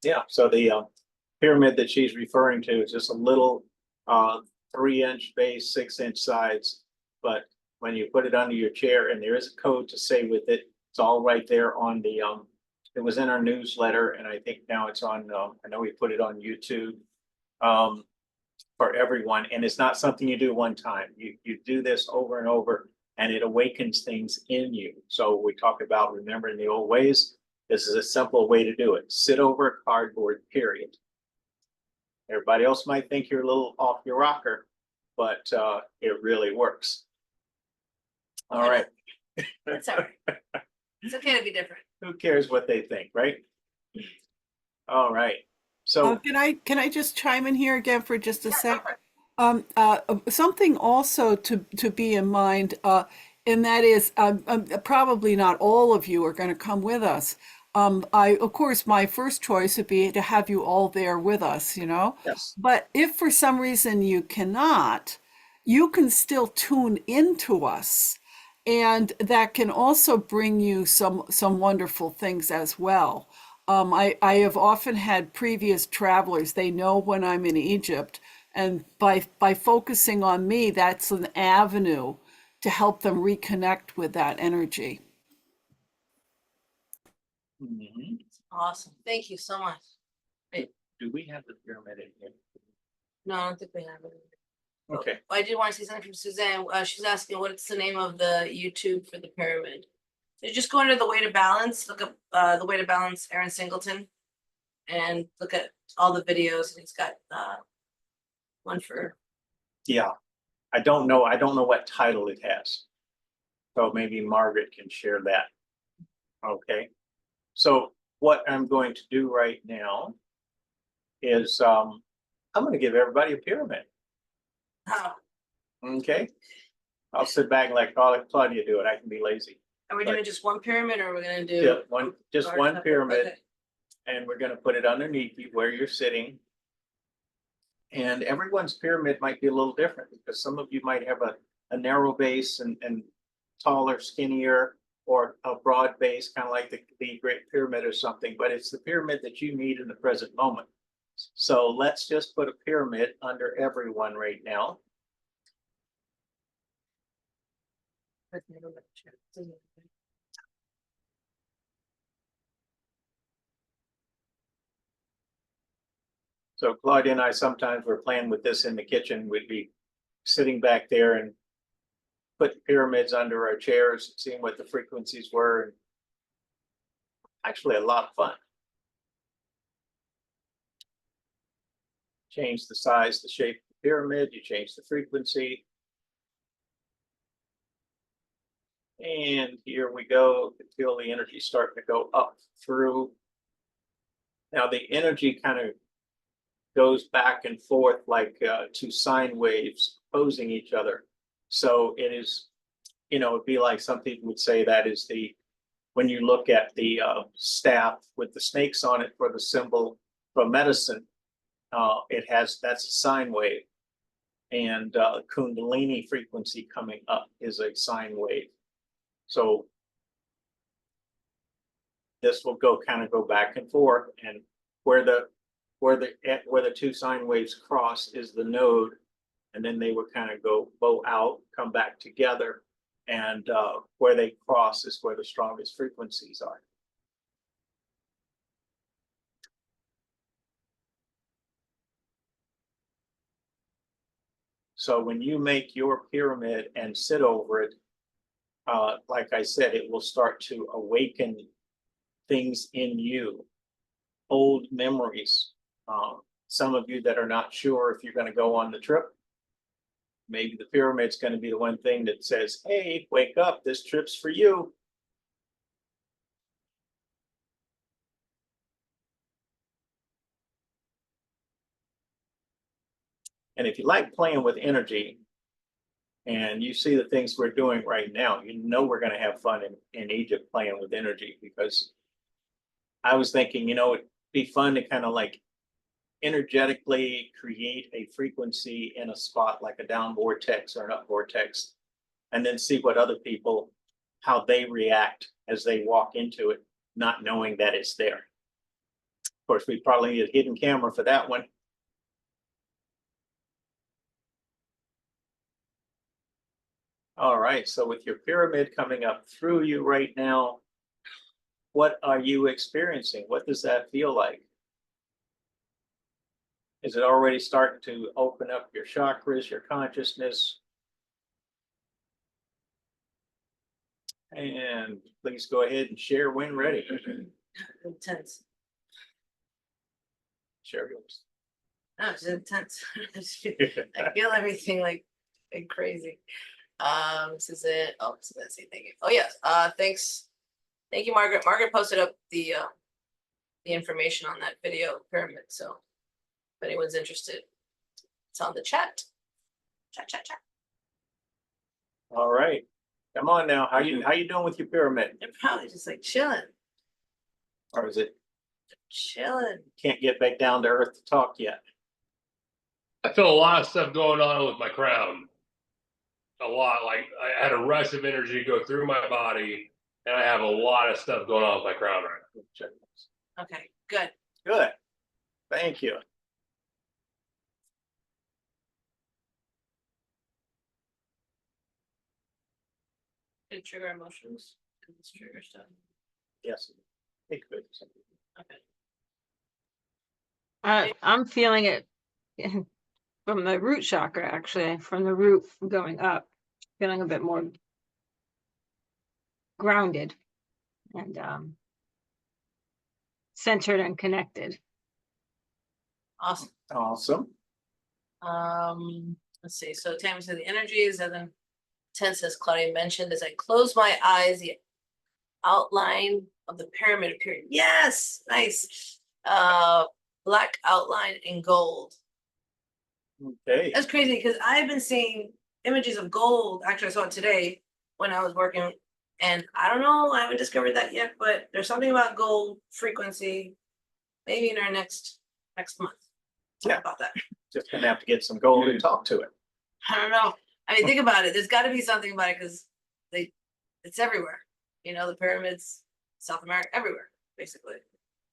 Yeah, so the pyramid that she's referring to is just a little 3-inch base, 6-inch sides. But when you put it under your chair, and there is a code to say with it, it's all right there on the, it was in our newsletter, and I think now it's on, I know we put it on YouTube for everyone. And it's not something you do one time. You do this over and over, and it awakens things in you. So we talk about remembering the old ways. This is a simple way to do it. Sit over a cardboard, period. Everybody else might think you're a little off your rocker, but it really works. All right. It's all right. It's okay to be different. Who cares what they think, right? All right. So Can I just chime in here again for just a Yeah, sec? go for it. Something also to be in mind, and that is probably not all of you are going to come with us. Of course, my first choice would be to have you all there with us, you know. yes. But if for some reason you cannot, you can still tune into us, and that can also bring you some wonderful things as well. I have often had previous travelers, they know when I'm in Egypt, and by focusing on me, that's an avenue to help them reconnect with that energy. Mhm. Awesome. Thank you so much. Do we have the pyramid in here? No, I don't think we have it. Okay. I did want to say something from Suzanne. She's asking what's the name of the YouTube for the pyramid. So just go under the way to balance, look up the way to balance Aaron Singleton, and look at all the videos. And he's got one for Yeah. I don't know what title it has. So maybe Margaret can share that. Okay. So what I'm going to do right now is I'm going to give everybody a pyramid. oh, Okay. I'll sit back and let Claudia do it. I can be lazy. are we Right. doing just one pyramid or are we gonna do Just or- one pyramid, okay. and we're going to put it underneath you where you're sitting. And everyone's pyramid might be a little different because some of you might have a narrow base and taller, skinnier, or a broad base, kind of like the Great Pyramid or something, but it's the pyramid that you need in the present moment. So let's just put a pyramid under everyone right now. So Claudia and I sometimes were playing with this in the kitchen. We'd be sitting back there and put pyramids under our chairs, seeing what the frequencies were. And actually a lot of fun. Change the size, the shape of the pyramid, you change the frequency. And here we go, you can feel the energy starting to go up through. Now the energy kind of goes back and forth like two sine waves opposing each other. So it is, it'd be like some people would say that is when you look at the staff with the snakes on it for the symbol for medicine, that's a sine wave. And Kundalini frequency coming up is a sine wave. So this will kind of go back and forth, and where the two sine waves cross is the node, and then they would kind of bow out, come back together, and where they cross is where the strongest frequencies are. So when you make your pyramid and sit over it, like I said, it will start to awaken things in you, old memories. Some of you that are not sure if you're going to go on the trip, maybe the pyramid's going to be the one thing that says, hey, wake up, this trip's for you. And if you like playing with energy and you see the things we're doing right now, we're going to have fun in Egypt playing with energy, because I was thinking, it'd be fun to kind of like energetically create a frequency in a spot like a down vortex or an up vortex, and then see what other people, how they react as they walk into it, not knowing that it's there. Of course, we probably need a hidden camera for that one. All right, so with your pyramid coming up through you right now, what are you experiencing? What does that feel like? Is it already starting to open up your chakras, your consciousness? And please go ahead and share when ready. Intense. Share yours. No, it's intense. I feel everything like crazy. This is it. Oh, so that's it. Thank you. Oh yes. Thanks. Thank you, Margaret. Margaret posted up the information on that video pyramid. So if anyone's interested, it's on the chat. Chat. All right. Come on now. How you doing with your pyramid? They're probably just like chilling. Or is it Chilling. can't get back down to earth to talk yet? I feel a lot of stuff going on with my crown. A lot. Like I had a rush of energy go through my body, and I have a lot of stuff going on with my crown right now. Check this. Okay, good. Good. Thank you. Did it trigger emotions? Did this trigger stuff? Yes. Hey, good. Okay. I'm feeling it from the root chakra, actually, from the root going up, feeling a bit more grounded and centered and connected. Awesome. Awesome. Let's see. So Tammy said the energies, and then 10 says Claudia mentioned as I close my eyes, the outline of the pyramid appeared. Yes, nice. Black outline in gold. Okay. That's crazy because I've been seeing images of gold. Actually, I saw it today when I was working, and I don't know, I haven't discovered that yet, but there's something about gold frequency, maybe in our next month. Talk Yeah. about that. Just gonna have to get some gold and talk to it. I don't know. I mean, think about it. There's got to be something about it because it's everywhere. You know, the pyramids, South America, everywhere, basically.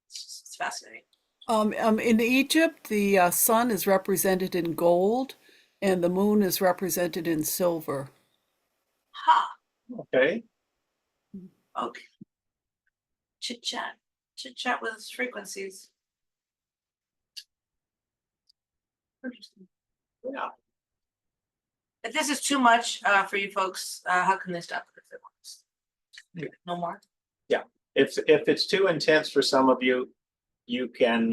It's fascinating. In Egypt, the sun is represented in gold and the moon is represented in silver. Ha. Okay. Okay. Chit chat with frequencies. Interesting. Yeah. If this is too much for you folks, how can they stop it if they want? No more. If it's too intense for some of you, you can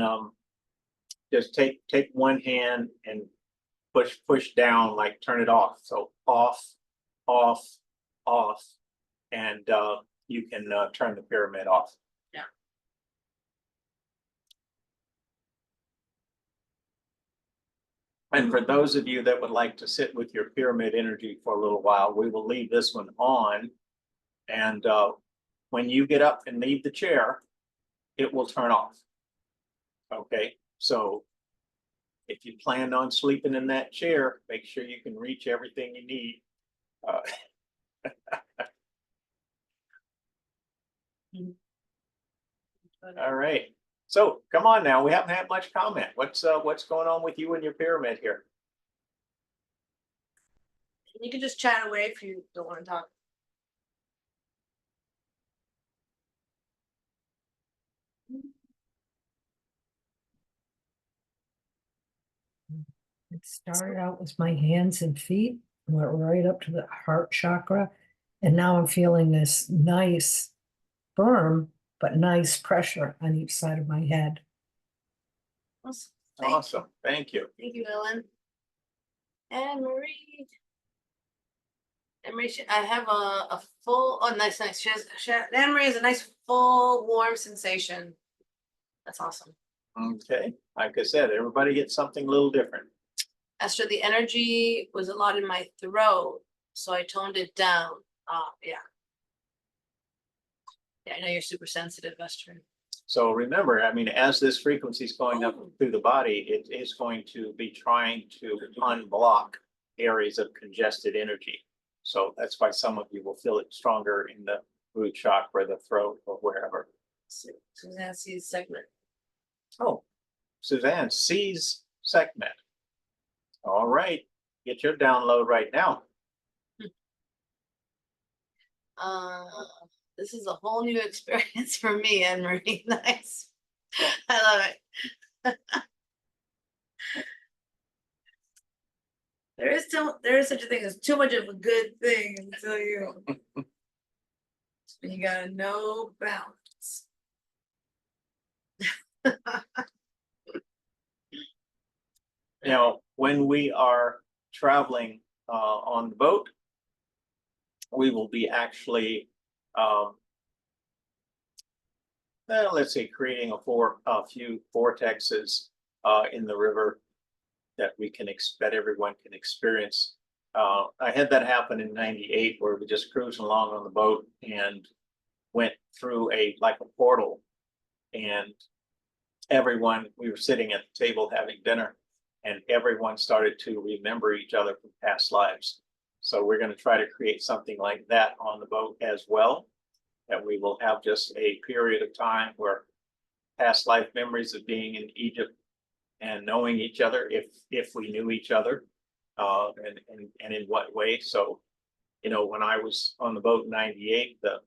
just take one hand and push down, like turn it off. So off, and you can turn the pyramid off. Yeah. And for those of you that would like to sit with your pyramid energy for a little while, we will leave this one on. And when you get up and leave the chair, it will turn off. Okay, so if you plan on sleeping in that chair, make sure you can reach everything you need. All right. So come on now. We haven't had much comment. What's going on with you and your pyramid here? You can just chat away if you don't want to talk. It started out with my hands and feet, went right up to the heart chakra. And now I'm feeling this nice, firm, but nice pressure on each side of my head. Awesome. Awesome. Thank you. Thank you, Ellen. And Marie. And Marie, I have a full, oh, nice. Anne Marie has a nice, full, warm sensation. That's awesome. Okay. Like I said, everybody gets something a little different. Esther, the energy was a lot in my throat, so I toned it down. Yeah. Yeah, I know you're super sensitive, Esther. So remember, I mean, as this frequency is going up through the body, it is going to be trying to unblock areas of congested energy. So that's why some of you will feel it stronger in the root chakra, the throat, or wherever. Suzanne sees segment. Oh, Suzanne sees segment. All right, get your download right now. This is a whole new experience for me, Anne Marie. Nice. I love it. There is such a thing as too much of a good thing until you gotta know balance. Now, when we are traveling on the boat, we will be actually, let's say, creating a few vortexes in the river that that everyone can experience. I had that happen in '98, where we just cruising along on the boat and went through like a portal, and we were sitting at the table having dinner, and everyone started to remember each other from past lives. So we're going to try to create something like that on the boat as well, that we will have just a period of time where past life memories of being in Egypt and knowing each other, if we knew each other, and in what way. So, when I was on the boat in '98, the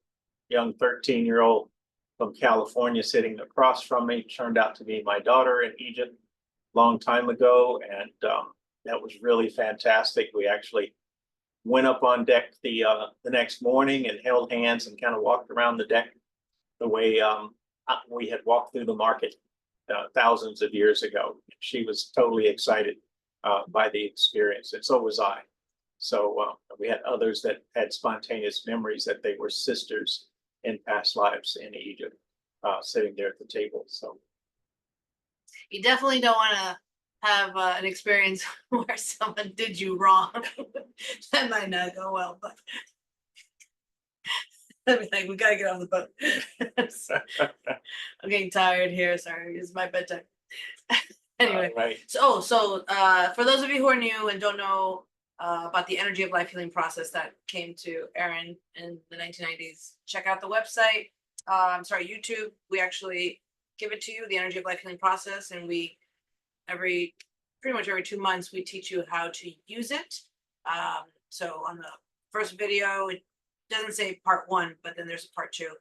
young 13-year-old from California sitting across from me turned out to be my daughter in Egypt long time ago, and that was really fantastic. We actually went up on deck the next morning and held hands and kind of walked around the deck the way we had walked through the market thousands of years ago. She was totally excited by the experience, and so was I. So we had others that had spontaneous memories that they were sisters in past lives in Egypt, sitting there at the table. So You definitely don't want to have an experience where someone did you wrong. That might not go well, but I'd be like, we gotta get off the boat. I'm getting tired here. Sorry, it's my bedtime. Anyway, right. so for those of you who are new and don't know about the energy of life healing process that came to Erin in the 1990s, check out the website. YouTube. We actually give it to you, the energy of life healing process, and we pretty much every 2 months we teach you how to use it. So on the first video, it doesn't say part 1, but then there's a part 2.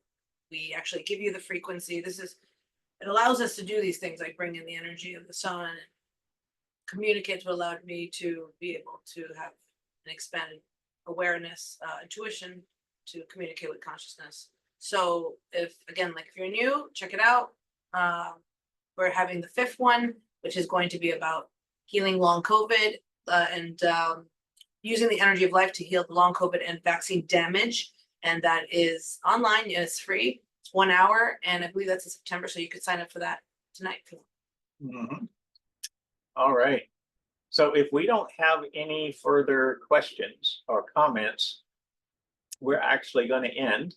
We actually give you the frequency. It allows us to do these things like bring in the energy of the sun and communicate, to allow me to be able to have an expanded awareness, intuition, to communicate with consciousness. So if you're new, check it out. We're having the 5th one, which is going to be about healing long COVID and using the energy of life to heal the long COVID and vaccine damage. And that is online and it's free. It's 1 hour, and I believe that's in September, so you could sign up for that tonight. Mm-hmm. All right. So if we don't have any further questions or comments, we're actually going to end.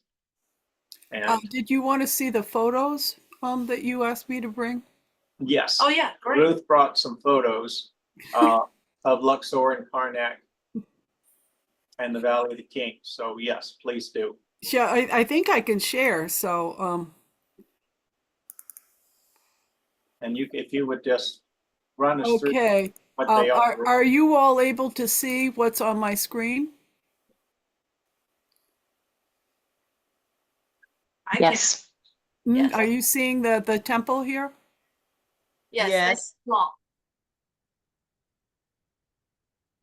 And Did you want to see the photos that you asked me to bring? yes. Oh yeah, great. Ruth brought some photos of Luxor and Karnak and the Valley of the Kings. So yes, please do. Yeah, I think I can share. So And if you would just run us through okay. what they are. Are you all able to see what's on my screen? Yes. Yes. Are you seeing the temple here? Yes. Yes. That's small.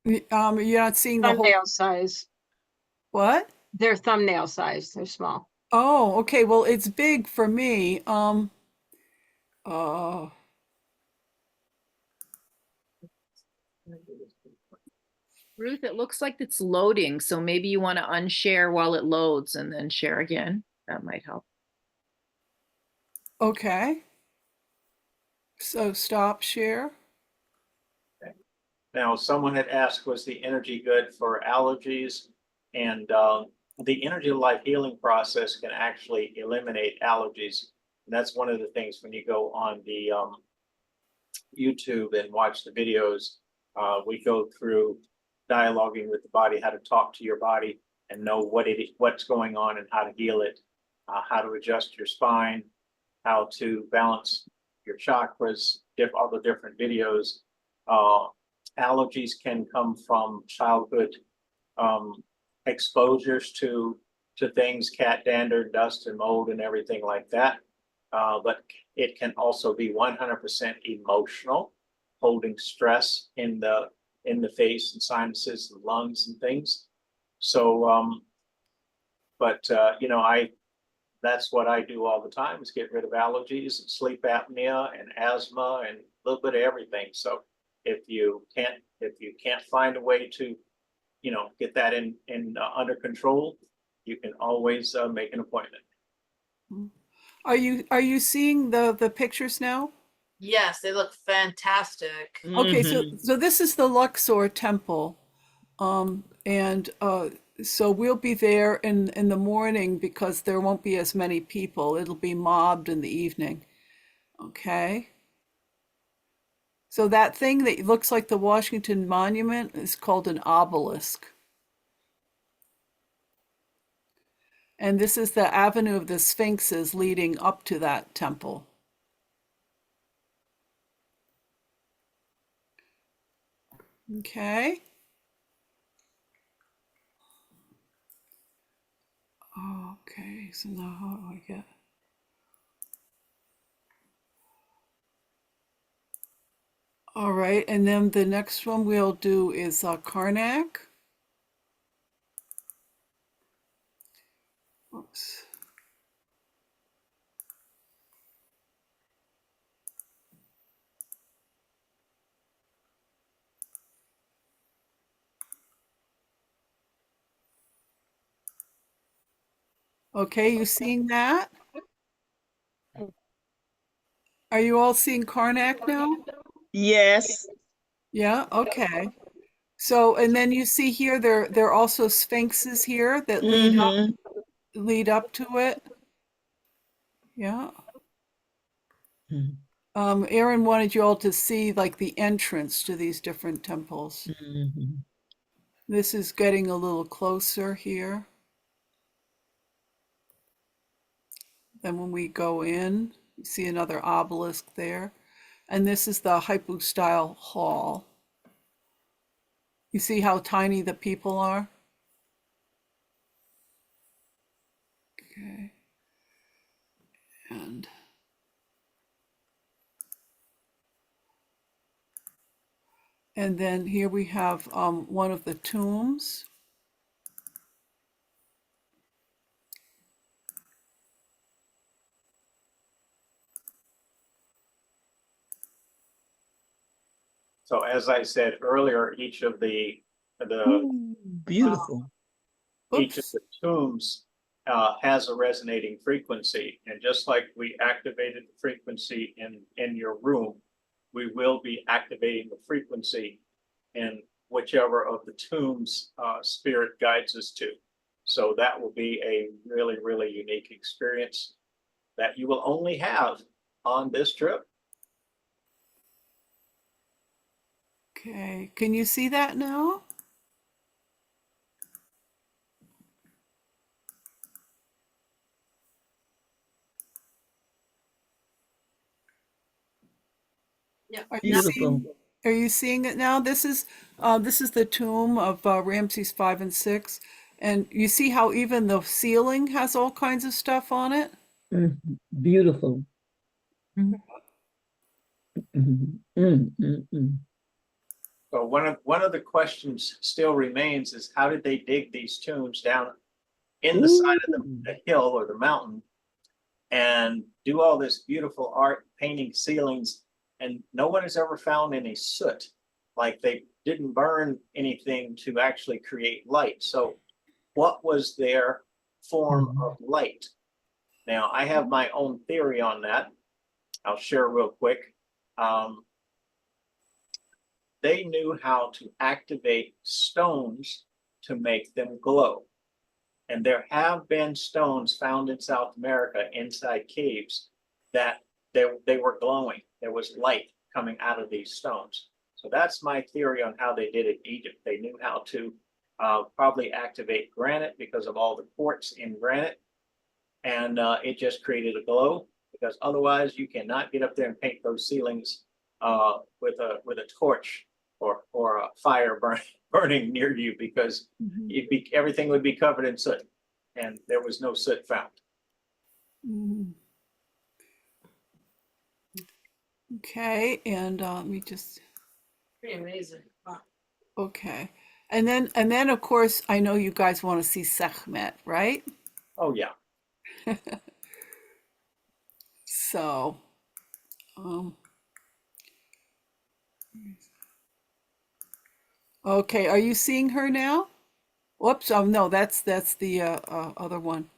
You're not seeing the whole. Thumbnail size. What? They're thumbnail size. They're small. Oh, okay. Well, it's big for me. Ruth, it looks like it's loading, so maybe you want to unshare while it loads and then share again. That might help. Okay. So stop share. Now, someone had asked, was the energy good for allergies? And the energy of life healing process can actually eliminate allergies. And that's one of the things when you go on the YouTube and watch the videos, we go through dialoguing with the body, how to talk to your body and know what's going on and how to heal it, how to adjust your spine, how to balance your chakras, all the different videos. Allergies can come from childhood exposures to things, cat dander, dust and mold and everything like that. But it can also be 100% emotional, holding stress in the face and sinuses and lungs and things. So, I that's what I do all the time, is get rid of allergies and sleep apnea and asthma and a little bit of everything. So if you can't find a way to, get that under control, you can always make an appointment. Are you seeing the pictures now? Yes, they look fantastic. Okay, so this is the Luxor temple. And so we'll be there in the morning because there won't be as many people. It'll be mobbed in the evening. Okay. So that thing that looks like the Washington Monument is called an obelisk. And this is the Avenue of the Sphinxes leading up to that temple. Okay. Okay, so now how do I get? All right, and then the next one we'll do is Karnak. Oops. Okay, you seeing that? Are you all seeing Karnak now? Yes. Yeah, okay. So, and then you see here, there are also sphinxes here that lead up to it. Yeah. Aaron wanted you all to see like the entrance to these different temples. This is getting a little closer here. Then when we go in, you see another obelisk there. And this is the hypostyle hall. You see how tiny the people are? Okay. And then here we have one of the tombs. So as I said earlier, each of the Beautiful. each of Oops. the tombs has a resonating frequency, and just like we activated the frequency in your room, we will be activating the frequency in whichever of the tombs spirit guides us to. So that will be a really, really unique experience that you will only have on this trip. Okay, can you see that now? Yeah. Are you seeing it now? This is the tomb of Ramses 5 and 6, and you see how even the ceiling has all kinds of stuff on it. Beautiful. So one of the questions still remains is, how did they dig these tombs down in the side of the hill or the mountain and do all this beautiful art, painting ceilings, and no one has ever found any soot? Like, they didn't burn anything to actually create light. So what was their form of light? Now, I have my own theory on that. I'll share real quick. They knew how to activate stones to make them glow. And there have been stones found in South America inside caves that they were glowing. There was light coming out of these stones. So that's my theory on how they did it in Egypt. They knew how to probably activate granite because of all the quartz in granite. And it just created a glow, because otherwise you cannot get up there and paint those ceilings with a torch or a fire burning near you, because everything would be covered in soot, and there was no soot found. Okay, and let me just. Pretty amazing. Wow. Okay, and then of course I know you guys want to see Sekhmet, right? Oh yeah. So, um, okay, are you seeing her now? Whoops, oh no, that's the other one.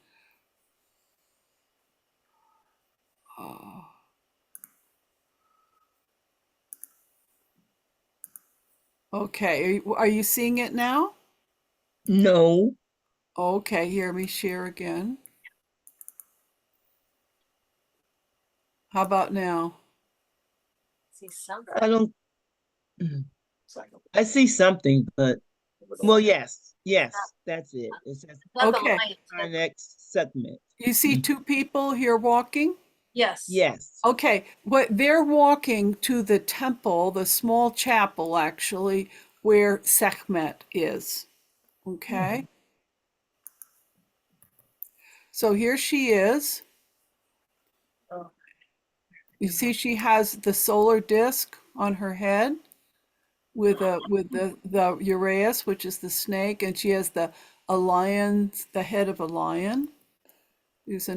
Okay, are you seeing it now? No, Okay, here, let me share again. How about now? See something. I don't. It's like I see something, but over the well, line. yes, that's it. It says Not the Okay. light. our next segment. You see two people here walking? Yes. Yes. Okay, what they're walking to the temple, the small chapel actually, where Sekhmet is. Okay. So here she is. Oh. You see she has the solar disk on her head with the Uraeus, which is the snake, and she has a lion, the head of a lion. Here's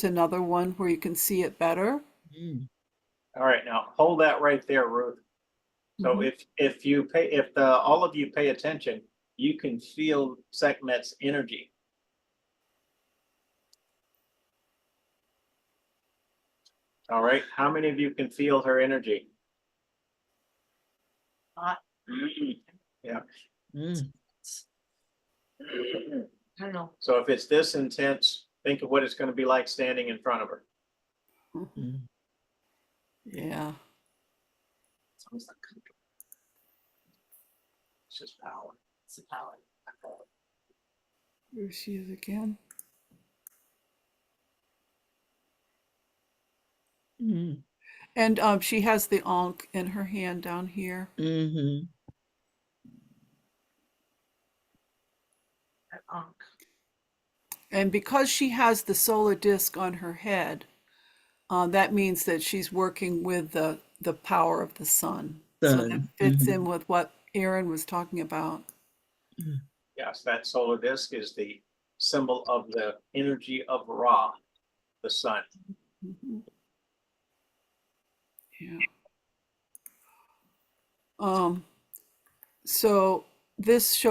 another one where you can see it better. Mm. All right, now hold that right there, Ruth. So Mhm. if you pay, if the all of you pay attention, you can feel Sekhmet's energy. All right, how many of you can feel her energy? Yeah. Mm. I don't know. So if it's this intense, think of what it's going to be like standing in front of her. Mm. Yeah. It's almost like comfortable. It's just power. It's the power. Here she is again. Mm. And she has the ankh in her hand down here. Mm-hmm. That ankh. And because she has the solar disk on her head, that means that she's working with the power of the sun. So that Sun. fits in with what Aaron was talking about. Yes, that solar disk is the symbol of the energy of Ra, the sun. Mhm. Yeah. So this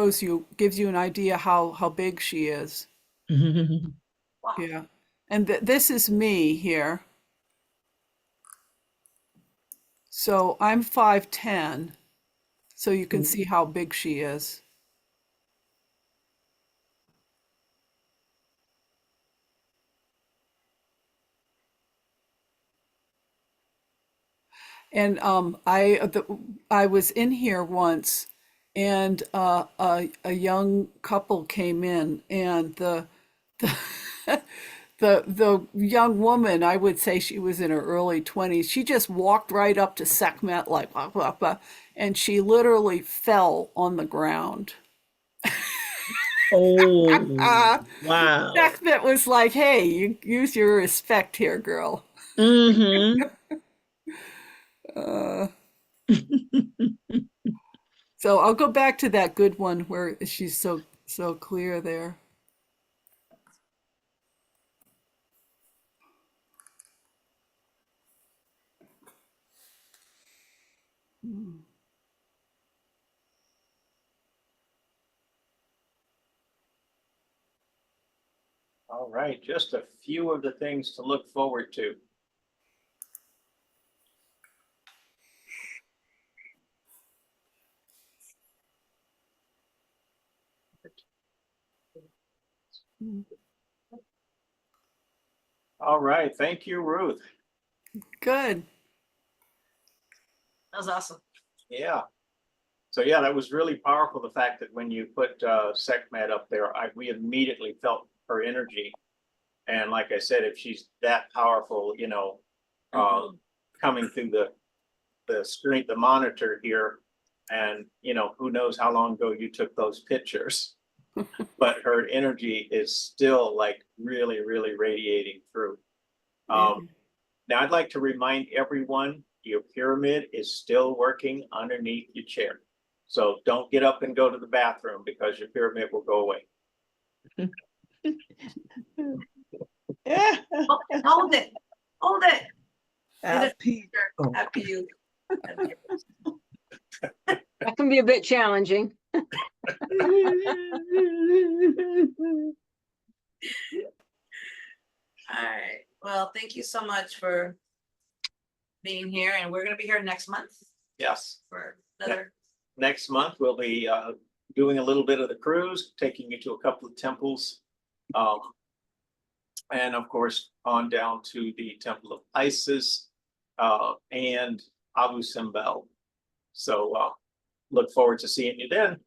gives you an idea how big she is. Mm. Wow. Yeah. And this is me here. So I'm 5'10", so you can see how big she is. And I was in here once, and a young couple came in, and the the young woman, I would say she was in her early 20s. She just walked right up to Sekhmet like blah, blah, blah, and she literally fell on the ground. Oh, wow. Sekhmet was like, "Hey, you use your respect here, girl." Mm-hmm. Uh, so I'll go back to that good one where she's so clear there. All right, just a few of the things to look forward to. All right, thank you, Ruth. Good. That was awesome. Yeah. So yeah, that was really powerful. The fact that when you put Sekhmet up there, we immediately felt her energy. And like I said, if she's that powerful, coming through the screen, the monitor here, and who knows how long ago you took those pictures, but her energy is still like really, really radiating through. Now I'd like to remind everyone your pyramid is still working underneath your chair. So don't get up and go to the bathroom because your pyramid will go away. Hold it. Hold it. After Sure, after you. That can be a bit challenging. All right, well, thank you so much for being here, and we're gonna be here next month Yes. for another. Next month, we'll be doing a little bit of the cruise, taking you to a couple of temples. And of course, on down to the Temple of Isis and Abu Simbel. So look forward to seeing you then.